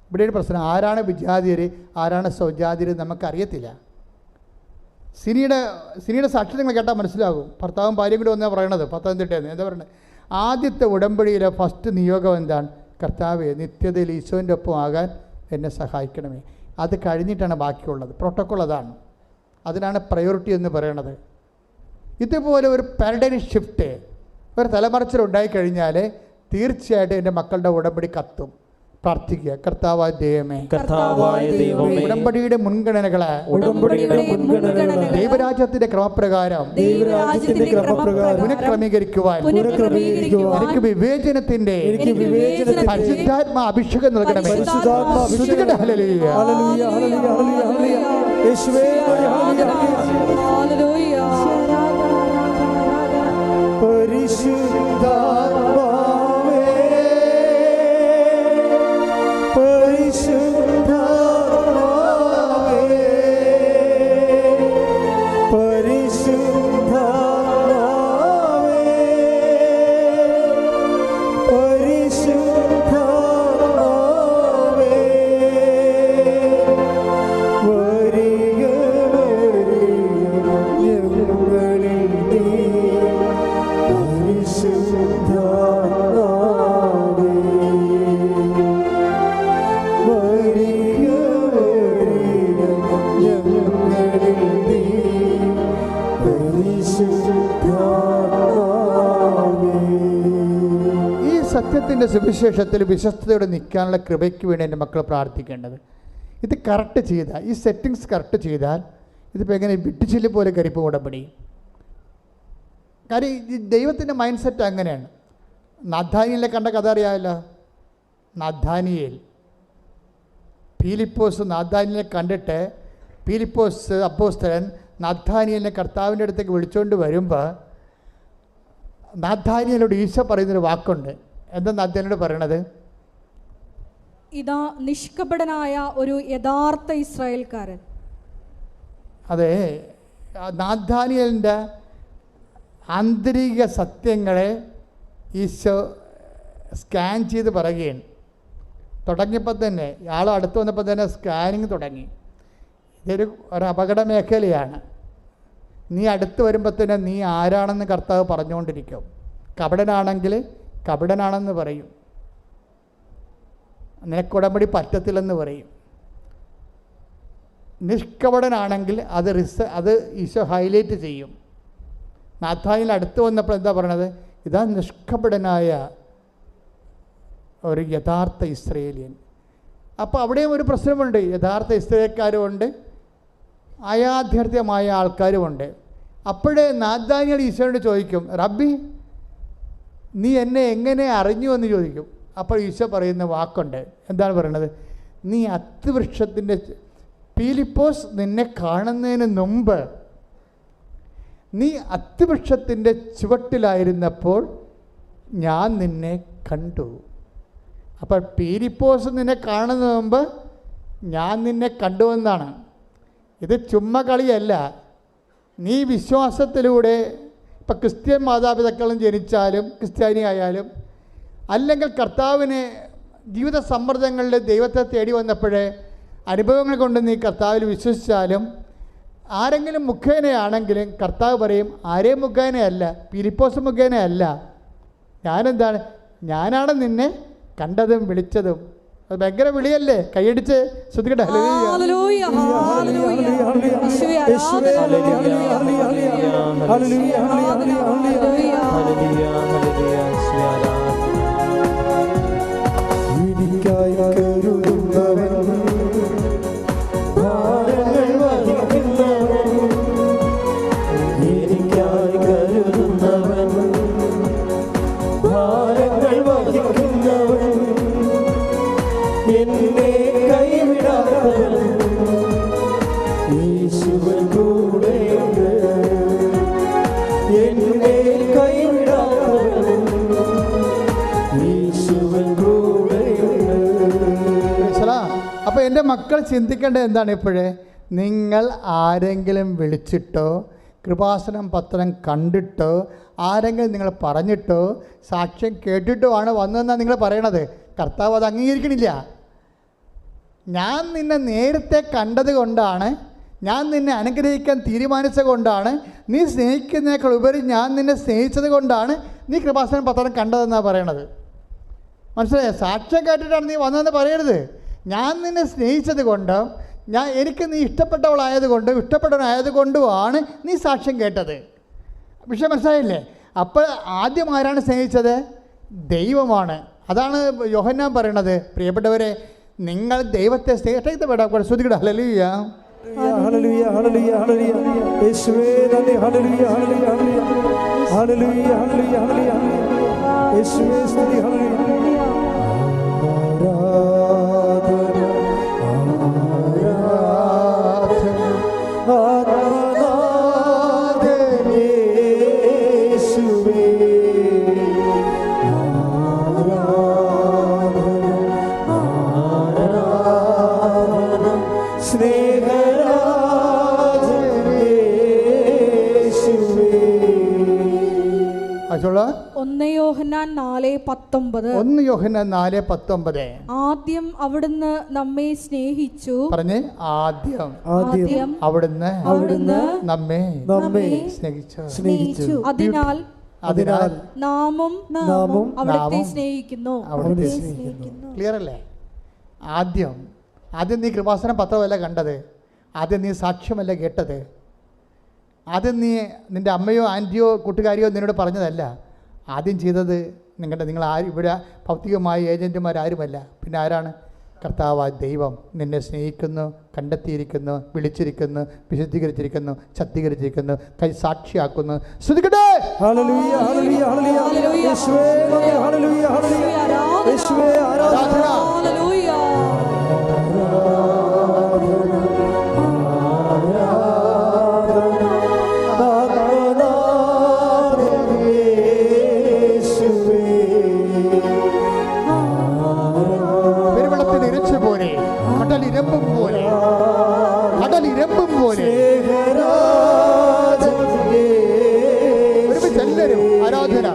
ഇവിടെ ഒരു പ്രശ്നം, ആരാണ് വിജാതിയർ, ആരാണ് സ്വജാതിയർ നമുക്കറിയത്തില്ല. സിനിയുടെ സാക്ഷ്യം നിങ്ങൾ കേട്ടാൽ മനസ്സിലാകും. ഭർത്താവും ഭാര്യയും കൂടി വന്നാണ് പറയണത്, പത്തനംതിട്ടയെന്ന്. എന്താ പറയുന്നത്? ആദ്യത്തെ ഉടമ്പടിയിലെ ഫസ്റ്റ് നിയോഗം എന്താണ്? കർത്താവേ, നിത്യതയിൽ ഈശോൻ്റെ ഒപ്പം ആകാൻ എന്നെ സഹായിക്കണമേ. അത് കഴിഞ്ഞിട്ടാണ് ബാക്കിയുള്ളത്. പ്രോട്ടോക്കോൾ അതാണ്. അതിനാണ് പ്രയോറിറ്റി എന്ന് പറയണത്. ഇതുപോലെ ഒരു പാരഡൈം ഷിഫ്റ്റ്, ഒരു തലമറിച്ചിലുണ്ടായിക്കഴിഞ്ഞാൽ തീർച്ചയായിട്ടും എൻ്റെ മക്കളുടെ ഉടമ്പടി കത്തും. പ്രാർത്ഥിക്കുക. കർത്താവായ ദൈവമേ, ഉടമ്പടിയുടെ മുൻഗണനകളെ ദൈവരാജ്യത്തിന്റെ ക്രമപ്രകാരം പുനഃക്രമീകരിക്കുവാൻ എനിക്ക് വിവേചനത്തിന്റെ പരിശുദ്ധാത്മ അഭിഷേകം നൽകണമേ. സത്യത്തിൻ്റെ സുവിശേഷത്തിൽ വിശ്വസ്തയോടെ നിൽക്കാനുള്ള കൃപയ്ക്ക് വേണ്ടി എൻ്റെ മക്കൾ പ്രാർത്ഥിക്കേണ്ടത്. ഇത് കറക്റ്റ് ചെയ്താൽ, ഈ സെറ്റിങ്സ് കറക്റ്റ് ചെയ്താൽ ഇതിപ്പോൾ എങ്ങനെ വിട്ടുചില്ലി പോലെ കരിപ്പ് ഉടമ്പടി. കാര്യം ഈ ദൈവത്തിൻ്റെ മൈൻഡ് സെറ്റ് അങ്ങനെയാണ്. നഥാനിയേലിനെ കണ്ട കഥ അറിയാമല്ലോ. നഥാനിയേൽ, പീലിപ്പോസ് നഥാനിയേലിനെ കണ്ടിട്ട് പീലിപ്പോസ് അപ്പോസ്തലൻ നഥാനിയേലിനെ കർത്താവിൻ്റെ അടുത്തേക്ക് വിളിച്ചുകൊണ്ട് വരുമ്പോൾ നഥാനിയേലോട് ഈശോ പറയുന്നൊരു വാക്കുണ്ട്. എന്താ നഥാനിയേലോട് പറയണത്? ഇതാ നിഷ്കപടനായ ഒരു യഥാർത്ഥ ഇസ്രായേൽക്കാരൻ. അതെ, നഥാനിയേലിൻ്റെ ആന്തരിക സത്യങ്ങളെ ഈശോ സ്കാൻ ചെയ്ത് പറയുകയാണ്. തുടങ്ങിയപ്പോൾ തന്നെ ആൾ അടുത്ത് വന്നപ്പോൾ തന്നെ സ്കാനിങ് തുടങ്ങി. ഇതൊരു അപകട മേഖലയാണ്. നീ അടുത്ത് വരുമ്പോൾ തന്നെ നീ ആരാണെന്ന് കർത്താവ് പറഞ്ഞുകൊണ്ടിരിക്കും. കപടനാണെങ്കിൽ കപടനാണെന്ന് പറയും, നിനക്കുടമ്പടി പറ്റത്തില്ലെന്ന് പറയും. നിഷ്കപടനാണെങ്കിൽ അത് ഈശോ ഹൈലൈറ്റ് ചെയ്യും. നാഥാനിൽ അടുത്ത് വന്നപ്പോൾ എന്താ പറയണത്? ഇതാ നിഷ്കപടനായ ഒരു യഥാർത്ഥ ഇസ്രയേലിയൻ. അപ്പോൾ അവിടെയും ഒരു പ്രശ്നമുണ്ട്. യഥാർത്ഥ ഇസ്രയേൽക്കാരുമുണ്ട്, അയാഥാർത്ഥ്യമായ ആൾക്കാരുമുണ്ട്. അപ്പോഴേ നാഥാനിയേൽ ഈശോയോട് ചോദിക്കും, റബ്ബി നീ എന്നെ എങ്ങനെ അറിഞ്ഞു എന്ന് ചോദിക്കും. അപ്പോൾ ഈശോ പറയുന്ന വാക്കുണ്ട്. എന്താണ് പറയണത്? നീ അത്തിവൃക്ഷത്തിൻ്റെ പീലിപ്പോസ് നിന്നെ കാണുന്നതിന് മുമ്പ് നീ അത്തിവൃക്ഷത്തിൻ്റെ ചുവട്ടിലായിരുന്നപ്പോൾ ഞാൻ നിന്നെ കണ്ടു. അപ്പോൾ പീലിപ്പോസ് നിന്നെ കാണുന്നതിന് മുമ്പ് ഞാൻ നിന്നെ കണ്ടുവെന്നാണ്. ഇത് ചുമ്മാ കളിയല്ല. നീ വിശ്വാസത്തിലൂടെ ഇപ്പം ക്രിസ്ത്യൻ മാതാപിതാക്കളും ജനിച്ചാലും ക്രിസ്ത്യാനി ആയാലും അല്ലെങ്കിൽ കർത്താവിനെ ജീവിത സമ്മർദ്ദങ്ങളിൽ ദൈവത്തെ തേടി വന്നപ്പോഴേ അനുഭവങ്ങൾ കൊണ്ട് നീ കർത്താവിൽ വിശ്വസിച്ചാലും ആരെങ്കിലും മുഖേനയാണെങ്കിലും കർത്താവ് പറയും ആരെയും മുഖേനയല്ല, പീലിപ്പോസ് മുഖേനയല്ല, ഞാനെന്താണ്, ഞാനാണ് നിന്നെ കണ്ടതും വിളിച്ചതും. അത് ഭയങ്കര വിളിയല്ലേ? കൈയടിച്ച് ശ്രദ്ധിക്കട്ടെ. ഹല്ലേലൂയ, ഹല്ലേലൂയ. യേശുവേ അപ്പോൾ എൻ്റെ മക്കൾ ചിന്തിക്കേണ്ടത് എന്താണ്? ഇപ്പോഴേ നിങ്ങൾ ആരെങ്കിലും വിളിച്ചിട്ടോ കൃപാസനം പത്രം കണ്ടിട്ടോ ആരെങ്കിലും നിങ്ങൾ പറഞ്ഞിട്ടോ സാക്ഷ്യം കേട്ടിട്ടോ ആണ് വന്നതെന്നാണ് നിങ്ങൾ പറയണത്. കർത്താവ് അത് അംഗീകരിക്കണില്ല. ഞാൻ നിന്നെ നേരത്തെ കണ്ടത് കൊണ്ടാണ്, ഞാൻ നിന്നെ അനുഗ്രഹിക്കാൻ തീരുമാനിച്ചത് കൊണ്ടാണ്, നീ സ്നേഹിക്കുന്നതിനേക്കാൾ ഉപരി ഞാൻ നിന്നെ സ്നേഹിച്ചത് കൊണ്ടാണ് നീ കൃപാസനം പത്രം കണ്ടതെന്നാണ് പറയണത്. മനസ്സിലായോ? സാക്ഷ്യം കേട്ടിട്ടാണ് നീ വന്നതെന്ന് പറയരുത്. ഞാൻ നിന്നെ സ്നേഹിച്ചത് കൊണ്ടും എനിക്ക് നീ ഇഷ്ടപ്പെട്ടവളായതുകൊണ്ടും ഇഷ്ടപ്പെട്ടവനായതുകൊണ്ടുമാണ് നീ സാക്ഷ്യം കേട്ടത്. വിഷയം മനസ്സിലായില്ലേ? അപ്പോൾ ആദ്യം ആരാണ് സ്നേഹിച്ചത്? ദൈവമാണ്. അതാണ് യോഹന്നാൻ പറയണത്, പ്രിയപ്പെട്ടവരെ നിങ്ങൾ ദൈവത്തെ സ്നേഹിക്കട്ടെ. ശ്രദ്ധിക്കട്ടെ. ഹല്ലേലൂയ, ഹല്ലേലൂയ, ഹല്ലേലൂയ, ഹല്ലേലൂയ. യേശുവേ നന്ദി. ഹല്ലേലൂയ, ഹല്ലേലൂയ, ഹല്ലേലൂയ, ഹല്ലേലൂയ, ഹല്ലേലൂയ. യേശുവേ സ്തുതി. ഹല്ലേലൂയ. യോഹന്നാൻ 4:19. 1 യോഹന്നാൻ 4:19. ആദ്യം അവിടുന്ന് നമ്മെ സ്നേഹിച്ചു. പറഞ്ഞേ, ആദ്യം അവിടുന്ന് നമ്മെ സ്നേഹിച്ചു. അതിനാൽ നാമും അവിടുത്തെ സ്നേഹിക്കുന്നു. ക്ലിയർ അല്ലേ? ആദ്യം നീ കൃപാസനം പത്രമല്ല കണ്ടത്, ആദ്യം നീ സാക്ഷ്യമല്ല കേട്ടത്, ആദ്യം നീ നിൻ്റെ അമ്മയോ ആൻറ്റിയോ കൂട്ടുകാരിയോ നിന്നോട് പറഞ്ഞതല്ല. ആദ്യം ചെയ്തത് നിങ്ങൾ ഇവിടെ ഭൗതികമായ ഏജൻറ്റുമാരാരുമല്ല, പിന്നെ ആരാണ്? കർത്താവായ ദൈവം നിന്നെ സ്നേഹിക്കുന്നു, കണ്ടെത്തിയിരിക്കുന്നു, വിളിച്ചിരിക്കുന്നു, വിശുദ്ധീകരിച്ചിരിക്കുന്നു, ശക്തീകരിച്ചിരിക്കുന്നു, കൈ സാക്ഷിയാക്കുന്നു. ശ്രദ്ധിക്കട്ടെ. ഹല്ലേലൂയ ഹല്ലേലൂയ ഹല്ലേലൂയ യേശുവേ നന്ദി. ഹല്ലേലൂയ ഹല്ലേലൂയ യേശുവേ ആരാധന. ഹല്ലേലൂയ. പെരുവെള്ളത്തിന് ഇരച്ചു പോലെ, കടലിരമ്പും പോലെ, കടലിരമ്പും പോലെ ഒരുമിച്ച് എല്ലാവരും ആരാധന.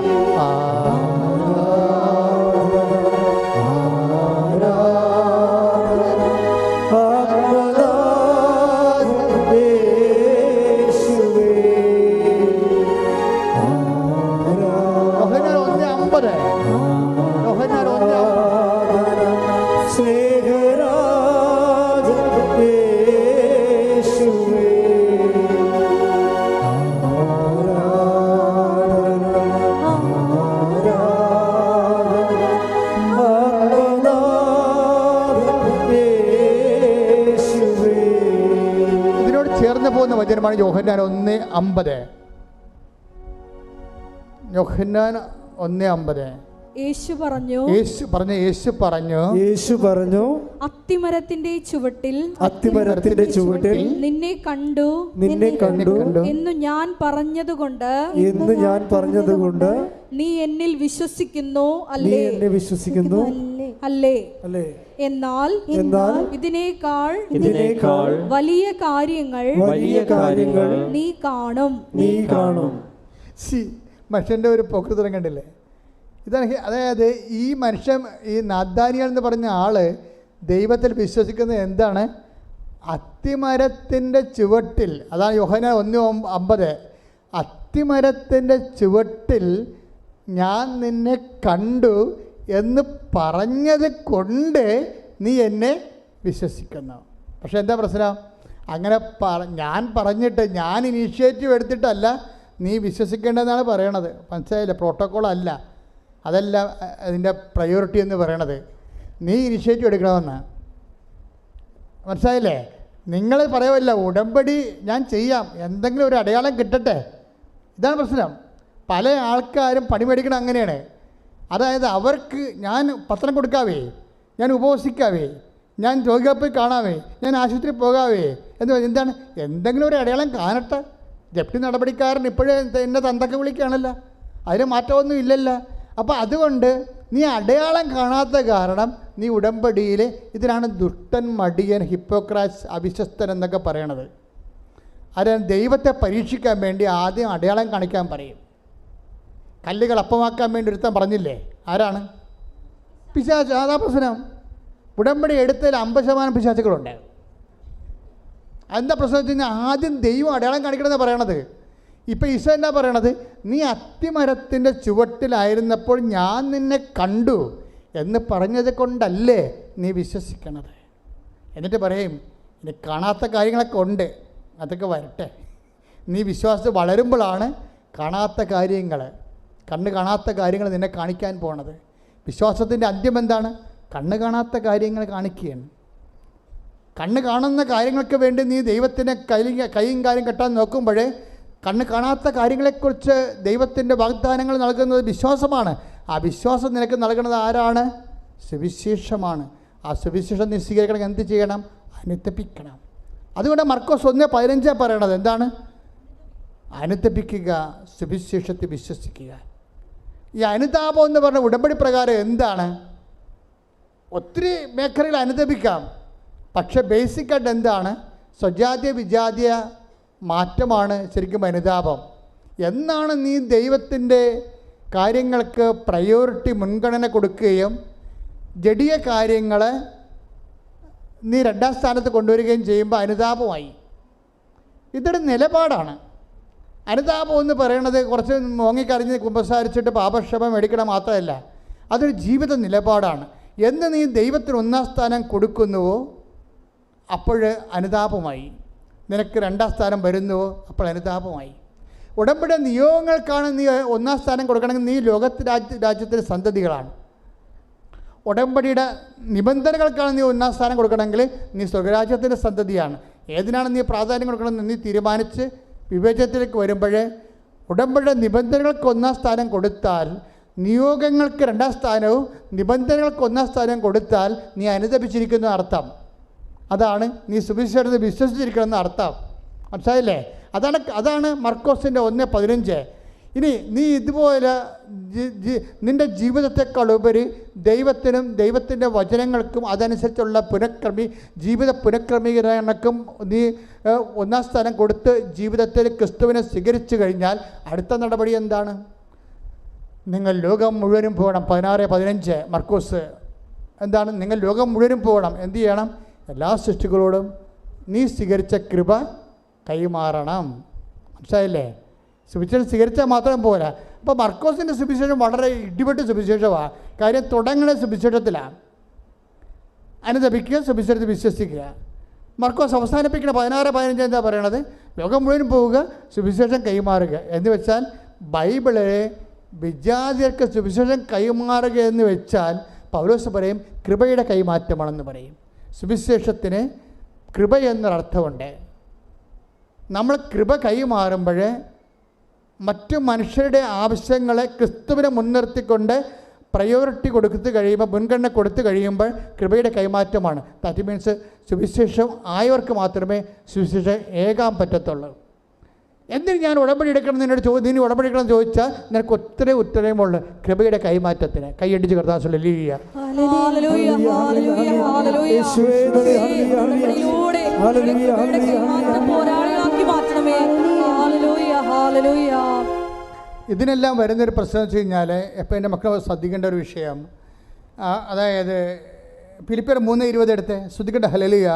പോകുന്ന വചനമാണ് യോഹന്നാൻ 1:50. യോഹന്നാൻ 1:50. യേശു പറഞ്ഞു അത്തിമരത്തിന്റെ ചുവട്ടിൽ നിന്നെ കണ്ടു എന്ന് ഞാൻ പറഞ്ഞതുകൊണ്ട് നീ എന്നിൽ വിശ്വസിക്കുന്നു അല്ലേ? അല്ലേ? എന്നാൽ ഇതിനേക്കാൾ വലിയ കാര്യങ്ങൾ നീ കാണും. മനുഷ്യന്റെ ഒരു പ്രകൃതം കണ്ടില്ലേ? ഇതാണ്. അതായത് ഈ മനുഷ്യൻ, ഈ നാഥാനിയേൽ എന്ന് പറഞ്ഞ ആള് ദൈവത്തിൽ വിശ്വസിക്കുന്നത് എന്താണ്? അത്തിമരത്തിൻ്റെ ചുവട്ടിൽ. അതാണ് യോഹന്നാൻ 1:50. അത്തിമരത്തിൻ്റെ ചുവട്ടിൽ ഞാൻ നിന്നെ കണ്ടു എന്ന് പറഞ്ഞത് കൊണ്ട് നീ എന്നെ വിശ്വസിക്കുന്നു. പക്ഷെ എന്താ പ്രശ്നം? അങ്ങനെ ഞാൻ പറഞ്ഞിട്ട്, ഞാൻ ഇനീഷ്യേറ്റീവ് എടുത്തിട്ടല്ല നീ വിശ്വസിക്കേണ്ടതെന്നാണ് പറയണത്. മനസ്സിലായില്ലേ? പ്രോട്ടോക്കോൾ അല്ല, അതല്ല അതിൻ്റെ പ്രയോറിറ്റി എന്ന് പറയണത്. നീ ഇനിഷ്യേറ്റീവ് എടുക്കണമെന്ന്. മനസ്സിലായില്ലേ? നിങ്ങൾ പറയുമല്ല ഉടമ്പടി ഞാൻ ചെയ്യാം, എന്തെങ്കിലും ഒരു അടയാളം കിട്ടട്ടെ. ഇതാണ് പ്രശ്നം. പല ആൾക്കാരും പണി മേടിക്കണം അങ്ങനെയാണ്. അതായത് അവർക്ക് ഞാൻ പത്രം കൊടുക്കാവേ, ഞാൻ ഉപവസിക്കാവേ, ഞാൻ രോഗികളെ പോയി കാണാവേ, ഞാൻ ആശുപത്രിയിൽ പോകാവേ എന്താണ്? എന്തെങ്കിലും ഒരു അടയാളം കാണട്ടെ. ജപ്തി നടപടിക്കാരൻ ഇപ്പോഴും എന്നെ തന്തക്ക വിളിക്കുകയാണല്ലോ, അതിന് മാറ്റമൊന്നും ഇല്ലല്ലോ. അപ്പോൾ അതുകൊണ്ട് നീ അടയാളം കാണാത്ത കാരണം നീ ഉടമ്പടിയിൽ, ഇതിനാണ് ദുഷ്ടൻ, മടിയൻ, ഹിപ്പോക്രാറ്റ്സ്, അവിശ്വസ്തൻ എന്നൊക്കെ പറയണത്. അതായത് ദൈവത്തെ പരീക്ഷിക്കാൻ വേണ്ടി ആദ്യം അടയാളം കാണിക്കാൻ പറയും. കല്ലുകൾ അപ്പമാക്കാൻ വേണ്ടി ഒരുത്തൻ പറഞ്ഞില്ലേ? ആരാണ്? പിശാച്. അതാ പ്രശ്നം. ഉടമ്പടി എടുത്തതിൽ 50% പിശാചുകളുണ്ട്. എന്താ പ്രശ്നം വെച്ച് കഴിഞ്ഞാൽ ആദ്യം ദൈവം അടയാളം കാണിക്കണമെന്ന് പറയണത്. ഇപ്പം ഈശോ എന്നാ പറയണത്? നീ അത്തിമരത്തിൻ്റെ ചുവട്ടിലായിരുന്നപ്പോൾ ഞാൻ നിന്നെ കണ്ടു എന്ന് പറഞ്ഞത് കൊണ്ടല്ലേ നീ വിശ്വസിക്കണത്. എന്നിട്ട് പറയും ഇനി കാണാത്ത കാര്യങ്ങളൊക്കെ ഉണ്ട്, അതൊക്കെ വരട്ടെ. നീ വിശ്വാസത്തിൽ വളരുമ്പോഴാണ് കാണാത്ത കാര്യങ്ങൾ, കണ്ണ് കാണാത്ത കാര്യങ്ങൾ നിന്നെ കാണിക്കാൻ പോണത്. വിശ്വാസത്തിൻ്റെ അന്ത്യം എന്താണ്? കണ്ണ് കാണാത്ത കാര്യങ്ങൾ കാണിക്കുകയാണ്. കണ്ണ് കാണുന്ന കാര്യങ്ങൾക്ക് വേണ്ടി നീ ദൈവത്തിൻ്റെ കൈയും കാര്യം കെട്ടാൻ നോക്കുമ്പോഴേ കണ്ണ് കാണാത്ത കാര്യങ്ങളെക്കുറിച്ച് ദൈവത്തിൻ്റെ വാഗ്ദാനങ്ങൾ നൽകുന്നത് വിശ്വാസമാണ്. ആ വിശ്വാസം നിനക്ക് നൽകുന്നത് ആരാണ്? സുവിശേഷമാണ്. ആ സുവിശേഷം നീ സ്വീകരിക്കണം. എന്ത് ചെയ്യണം? അനുതപിക്കണം. അതുകൊണ്ട് മർക്കോസ് 1:15 പറയണത് എന്താണ്? അനുതപിക്കുക, സുവിശേഷത്തിൽ വിശ്വസിക്കുക. ഈ അനുതാപം എന്ന് പറഞ്ഞ ഉടമ്പടി പ്രകാരം എന്താണ്? ഒത്തിരി മേഖലയിൽ അനുതപിക്കാം, പക്ഷെ ബേസിക്കായിട്ട് എന്താണ്? സ്വജാതീയ വിജാതീയ മാറ്റമാണ് ശരിക്കും അനുതാപം. എന്നാണ് നീ ദൈവത്തിൻ്റെ കാര്യങ്ങൾക്ക് പ്രയോറിറ്റി, മുൻഗണന കൊടുക്കുകയും ജഡീയ കാര്യങ്ങൾ നീ 2ാം സ്ഥാനത്ത് കൊണ്ടുവരികയും ചെയ്യുമ്പോൾ അനുതാപമായി. ഇതൊരു നിലപാടാണ്. അനുതാപം എന്ന് പറയുന്നത് കുറച്ച് മോങ്ങിക്കറിഞ്ഞ് കുമ്പസാരിച്ചിട്ട് പാപക്ഷമ മേടിക്കണം മാത്രമല്ല, അതൊരു ജീവിത നിലപാടാണ്. എന്ന് നീ ദൈവത്തിന് 1ാം സ്ഥാനം കൊടുക്കുന്നുവോ അപ്പോൾ അനുതാപമായി. നിനക്ക് 2ാം സ്ഥാനം വരുന്നുവോ അപ്പോൾ അനുതാപമായി. ഉടമ്പടി നിയോഗങ്ങൾക്കാണ് നീ 1ാം സ്ഥാനം കൊടുക്കണമെങ്കിൽ നീ രാജ്യത്തിൻ്റെ സന്തതികളാണ്. ഉടമ്പടിയുടെ നിബന്ധനകൾക്കാണ് നീ ഒന്നാം സ്ഥാനം കൊടുക്കണമെങ്കിൽ നീ സ്വർഗരാജ്യത്തിൻ്റെ സന്തതിയാണ്. ഏതിനാണ് നീ പ്രാധാന്യം കൊടുക്കണമെന്ന് നീ തീരുമാനിച്ച് വിവേചനത്തിലേക്ക് വരുമ്പോൾ ഉടമ്പടിയുടെ നിബന്ധനകൾക്ക് ഒന്നാം സ്ഥാനം കൊടുത്താൽ, നിയോഗങ്ങൾക്ക് രണ്ടാം സ്ഥാനവും നിബന്ധനകൾക്ക് ഒന്നാം സ്ഥാനം കൊടുത്താൽ നീ അനുദപിച്ചിരിക്കുന്ന അർത്ഥം. അതാണ് നീ സുവിശേഷത്തെ വിശ്വസിച്ചിരിക്കണമെന്ന് അർത്ഥം. മനസ്സിലായില്ലേ? അതാണ് മർക്കോസിൻ്റെ 1:15. ഇനി നീ ഇതുപോലെ നിൻ്റെ ജീവിതത്തെക്കാളുപരി ദൈവത്തിനും ദൈവത്തിൻ്റെ വചനങ്ങൾക്കും അതനുസരിച്ചുള്ള ജീവിത പുനഃക്രമീകരണക്കും നീ ഒന്നാം സ്ഥാനം കൊടുത്ത് ജീവിതത്തിൽ ക്രിസ്തുവിനെ സ്വീകരിച്ചു കഴിഞ്ഞാൽ അടുത്ത നടപടി എന്താണ്? നിങ്ങൾ ലോകം മുഴുവനും പോകണം. 16:15 മർക്കോസ്. എന്താണ്? നിങ്ങൾ ലോകം മുഴുവനും പോകണം. എന്ത് ചെയ്യണം? എല്ലാ സൃഷ്ടികളോടും നീ സ്വീകരിച്ച കൃപ കൈമാറണം. മനസ്സിലായില്ലേ? സുവിശേഷം സ്വീകരിച്ചാൽ മാത്രം പോരാ. അപ്പോൾ മർക്കോസിൻ്റെ സുവിശേഷം വളരെ ഇടിപെട്ട് സുവിശേഷമാണ്. കാര്യം തുടങ്ങുന്ന സുവിശേഷത്തിലാണ്. അനുദപിക്കുക, സുവിശേഷത്തിൽ വിശ്വസിക്കുക. മർക്കോസ് അവസാനിപ്പിക്കുന്ന 16:15 എന്താ പറയണത്? ലോകം മുഴുവൻ പോവുക, സുവിശേഷം കൈമാറുക. എന്ന് വെച്ചാൽ ബൈബിളിലെ വിജാതിയർക്ക് സുവിശേഷം കൈമാറുക എന്ന് വെച്ചാൽ പൗലോസ് പറയും കൃപയുടെ കൈമാറ്റമാണെന്ന് പറയും. സുവിശേഷത്തിന് കൃപ എന്നൊരർത്ഥമുണ്ട്. നമ്മൾ കൃപ കൈമാറുമ്പോൾ മറ്റു മനുഷ്യരുടെ ആവശ്യങ്ങളെ ക്രിസ്തുവിനെ മുൻനിർത്തിക്കൊണ്ട് പ്രയോറിറ്റി കൊടുത്തു കഴിയുമ്പോൾ, മുൻഗണന കൊടുത്തു കഴിയുമ്പോൾ കൃപയുടെ കൈമാറ്റമാണ്. ദാറ്റ് മീൻസ് സുവിശേഷം ആയവർക്ക് മാത്രമേ സുവിശേഷം ഏകാൻ പറ്റത്തുള്ളൂ. എന്തിന് ഞാൻ ഉടമ്പടി എടുക്കണം നിന്നോട് നീ ഉടമ്പടി എടുക്കണം എന്ന് ചോദിച്ചാൽ നിനക്ക് ഒത്തിരി ഉത്തരമുള്ളൂ കൃപയുടെ കൈമാറ്റത്തിന്. കൈയടിച്ച് കർത്താവ് ഹല്ലേലൂയ. ഇതിനെല്ലാം വരുന്നൊരു പ്രശ്നം വെച്ച് കഴിഞ്ഞാൽ എപ്പോൾ എൻ്റെ മക്കൾ ശ്രദ്ധിക്കേണ്ട ഒരു വിഷയം, അതായത് ഫിലിപ്പിയർ 3:20 എടുത്ത് ശ്രദ്ധിക്കട്ടെ. ഹല്ലേലൂയ.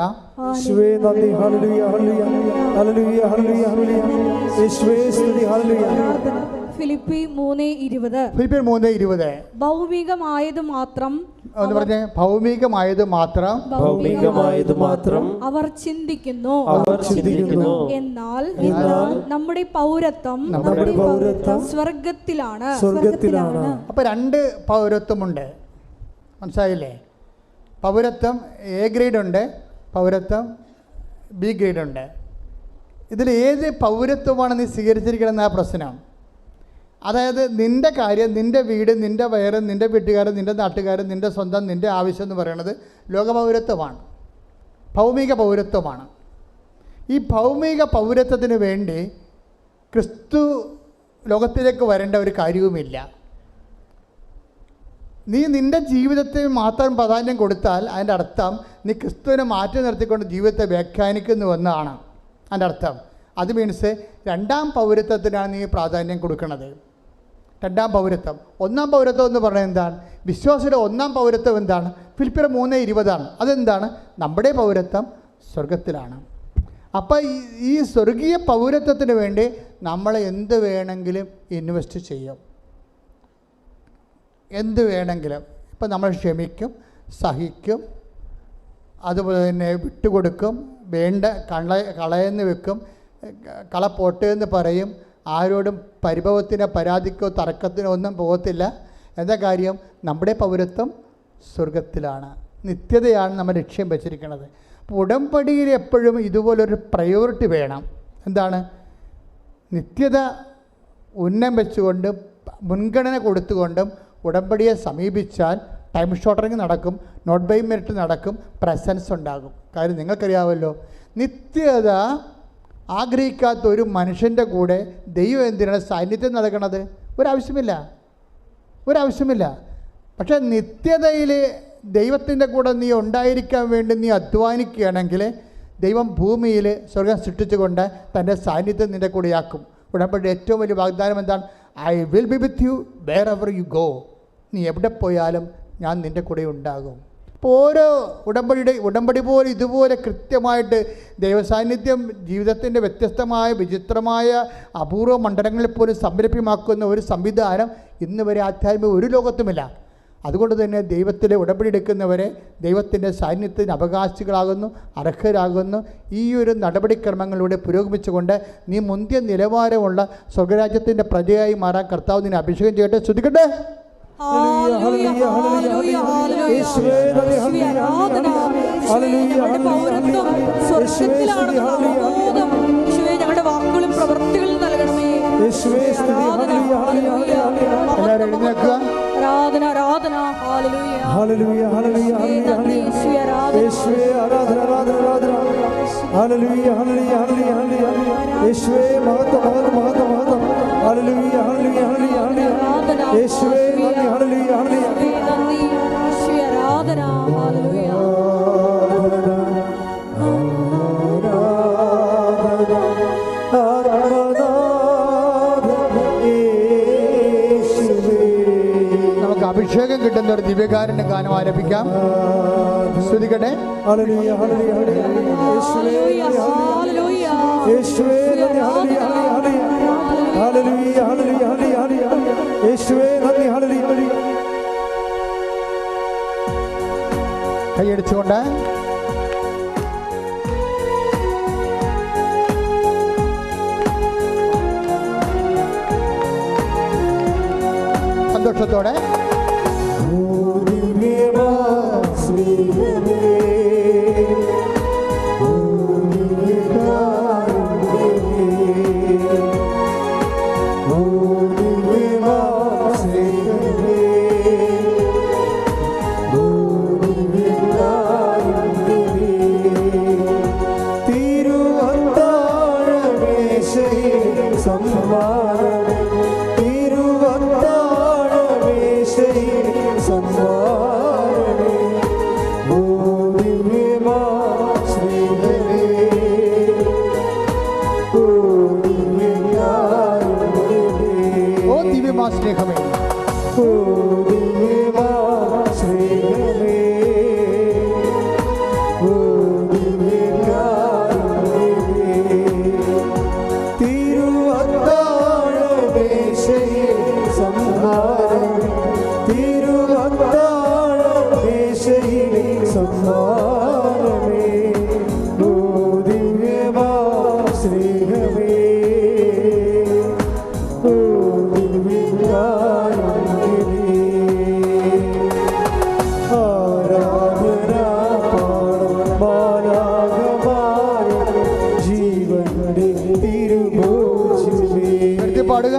ഫിലിപ്പിയർ 3:20 ഭൗമികമായത് മാത്രം എന്ന് പറഞ്ഞേ. ഭൗമികമായത് മാത്രം അവർ ചിന്തിക്കുന്നു. എന്നാൽ നമ്മുടെ പൗരത്വം സ്വർഗത്തിലാണ്. അപ്പൊ രണ്ട് പൗരത്വമുണ്ട്. മനസ്സിലായില്ലേ? പൗരത്വം എ ഗ്രേഡ് ഉണ്ട്, പൗരത്വം ബി ഗ്രേഡ് ഉണ്ട്. ഇതിൽ ഏത് പൗരത്വമാണ് നീ സ്വീകരിച്ചിരിക്കണമെന്ന പ്രശ്നം. അതായത് നിൻ്റെ കാര്യം, നിൻ്റെ വീട്, നിൻ്റെ വയറ്, നിൻ്റെ വീട്ടുകാരൻ, നിൻ്റെ നാട്ടുകാരൻ, നിൻ്റെ സ്വന്തം, നിൻ്റെ ആവശ്യം എന്ന് പറയുന്നത് ലോകപൗരത്വമാണ്, ഭൗമിക പൗരത്വമാണ്. ഈ ഭൗമിക പൗരത്വത്തിന് വേണ്ടി ക്രിസ്തു ലോകത്തിലേക്ക് വരേണ്ട ഒരു കാര്യവുമില്ല. നീ നിൻ്റെ ജീവിതത്തെ മാത്രം പ്രാധാന്യം കൊടുത്താൽ അതിൻ്റെ അർത്ഥം നീ ക്രിസ്തുവിനെ മാറ്റി നിർത്തിക്കൊണ്ട് ജീവിതത്തെ വ്യാഖ്യാനിക്കുന്നുവെന്നാണ് അതിൻ്റെ അർത്ഥം. അത് മീൻസ് രണ്ടാം പൗരത്വത്തിനാണ് നീ പ്രാധാന്യം കൊടുക്കുന്നത്. രണ്ടാം പൗരത്വം. ഒന്നാം പൗരത്വം എന്ന് പറയുന്നത് എന്താണ്? വിശ്വാസിയുടെ ഒന്നാം പൗരത്വം എന്താണ്? ഫിലിപ്പിയർ 3:20. അതെന്താണ്? നമ്മുടെ പൗരത്വം സ്വർഗത്തിലാണ്. അപ്പം ഈ സ്വർഗീയ പൗരത്വത്തിന് വേണ്ടി നമ്മൾ എന്ത് വേണമെങ്കിലും ഇൻവെസ്റ്റ് ചെയ്യും, എന്ത് വേണമെങ്കിലും. ഇപ്പം നമ്മൾ ക്ഷമിക്കും, സഹിക്കും, അതുപോലെ തന്നെ വിട്ടുകൊടുക്കും, വേണ്ട കളയെന്ന് വെക്കും, കളപ്പോട്ടെ എന്ന് പറയും. ആരോടും പരിഭവത്തിനോ പരാതിക്കോ തർക്കത്തിനോ ഒന്നും പോകത്തില്ല. എന്താ കാര്യം? നമ്മുടെ പൗരത്വം സ്വർഗത്തിലാണ്, നിത്യതയാണ് നമ്മൾ ലക്ഷ്യം വെച്ചിരിക്കുന്നത്. അപ്പോൾ ഉടമ്പടിയിൽ എപ്പോഴും ഇതുപോലൊരു പ്രയോറിറ്റി വേണം. എന്താണ്? നിത്യത ഉന്നം വെച്ചുകൊണ്ട് മുൻഗണന കൊടുത്തുകൊണ്ടും ഉടമ്പടിയെ സമീപിച്ചാൽ ടൈം ഷോർട്ടറിങ് നടക്കും, നോട്ട് ബൈ മെറിറ്റ് നടക്കും, പ്രസൻസ് ഉണ്ടാകും. കാര്യം നിങ്ങൾക്കറിയാമല്ലോ, നിത്യത ആഗ്രഹിക്കാത്ത ഒരു മനുഷ്യൻ്റെ കൂടെ ദൈവം എന്തിനാണ് സാന്നിധ്യം നടക്കുന്നത്? ഒരാവശ്യമില്ല. പക്ഷേ നിത്യതയിൽ ദൈവത്തിൻ്റെ കൂടെ നീ ഉണ്ടായിരിക്കാൻ വേണ്ടി നീ അധ്വാനിക്കുകയാണെങ്കിൽ ദൈവം ഭൂമിയിൽ സ്വർഗം സൃഷ്ടിച്ചുകൊണ്ട് തൻ്റെ സാന്നിധ്യം നിൻ്റെ കൂടെയാക്കും. ഉടമ്പടിയുടെ ഏറ്റവും വലിയ വാഗ്ദാനം എന്താണ്? I will be with you wherever you go. നീ എവിടെ പോയാലും ഞാൻ നിൻ്റെ കൂടെ ഉണ്ടാകും. അപ്പോൾ ഓരോ ഉടമ്പടി പോലെ ഇതുപോലെ കൃത്യമായിട്ട് ദൈവസാന്നിധ്യം ജീവിതത്തിൻ്റെ വ്യത്യസ്തമായ വിചിത്രമായ അപൂർവ മണ്ഡലങ്ങളിൽ പോലും സംരഭ്യമാക്കുന്ന ഒരു സംവിധാനം ഇന്ന് വരെ ആധ്യാത്മിക ഒരു ലോകത്തുമില്ല. അതുകൊണ്ട് തന്നെ ദൈവത്തിലെ ഉടമ്പടി എടുക്കുന്നവരെ ദൈവത്തിൻ്റെ സാന്നിധ്യത്തിന് അവകാശികളാകുന്നു, അർഹരാകുന്നു. ഈ ഒരു നടപടിക്രമങ്ങളിലൂടെ പുരോഗമിച്ചുകൊണ്ട് നീ മുന്തിയ നിലവാരമുള്ള സ്വർഗരാജ്യത്തിൻ്റെ പ്രജയായി മാറാൻ കർത്താവ് നിന്നെ അഭിഷേകം ചെയ്യട്ടെ. ശ്രദ്ധിക്കട്ടെ. ഹല്ലേലൂയ, ഹല്ലേലൂയ, ഹല്ലേലൂയ. യേശുവേ നന്ദി, ഹല്ലേലൂയ, ആരാധന. ഹല്ലേലൂയ, ഞങ്ങളുടെ പൗരത്വം സ്വർഗ്ഗത്തിലാണെന്നുള്ള അവബോധം യേശുവേ ഞങ്ങളുടെ വാക്കുകളും പ്രവൃത്തികളും നൽകണമേ. യേശുവേ സ്തുതി, ഹല്ലേലൂയ, ഹല്ലേലൂയ, എല്ലാവരും എഴുന്നേൽക്കുക. ആരാധന, ആരാധന. ഹല്ലേലൂയ. ഹല്ലേലൂയ, ഹല്ലേലൂയ, ഹല്ലേലൂയ. യേശുവേ ആരാധന. യേശുവേ ആരാധന, ആരാധന, ആരാധന. ഹല്ലേലൂയ, ഹല്ലേലൂയ, ഹല്ലേലൂയ, ഹല്ലേലൂയ. യേശുവേ മഹത്വം, മഹത്വം, മഹത്വം, മഹത്വം. ഹല്ലേലൂയ, ഹല്ലേലൂയ, ഹല്ലേലൂയ, ഹല്ലേലൂയ. യേശുവേ നന്ദി, ഹല്ലേലൂയ, ഹല്ലേലൂയ. യേശുവേ നന്ദി. യേശുവേ ആരാധന. ഹല്ലേലൂയ. നമുക്ക് അഭിഷേകം കിട്ടുന്ന ഒരു ദിവ്യകാരുണ്യ ഗാനം ആരംഭിക്കാം. ശ്രദ്ധിക്കട്ടെ. ഹല്ലേലൂയ, ഹല്ലേലൂയ, ഹല്ലേലൂയ. യേശുവേ ഹല്ലേലൂയ. യേശുവേ നന്ദി, ഹല്ലേലൂയ, ഹല്ലേലൂയ. ഹല്ലേലൂയ, ഹല്ലേലൂയ, ഹല്ലേലൂയ, ഹല്ലേലൂയ. യേശുവേ നന്ദി, ഹല്ലേലൂയ, ഹല്ലേലൂയ. കൈയടിച്ചുകൊണ്ട് സന്തോഷത്തോടെ സ്നേഹമേ, പാടുക.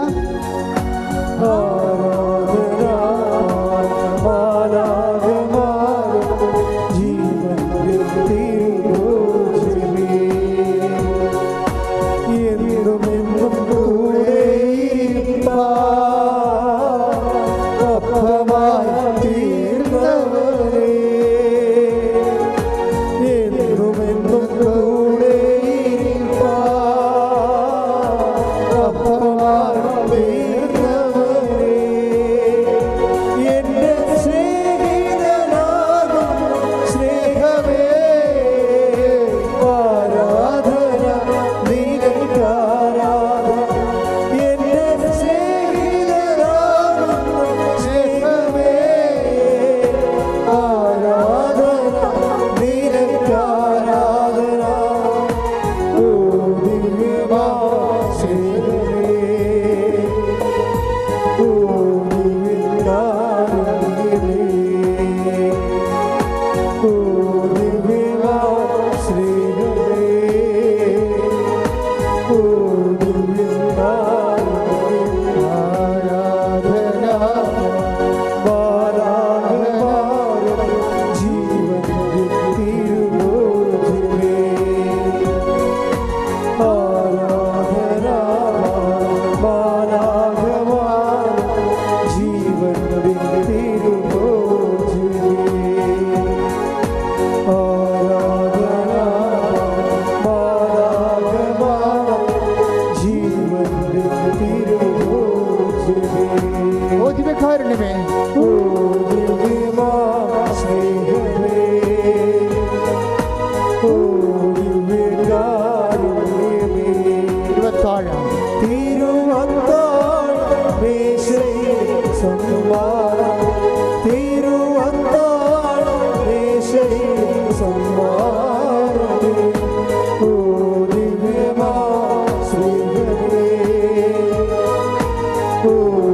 Oh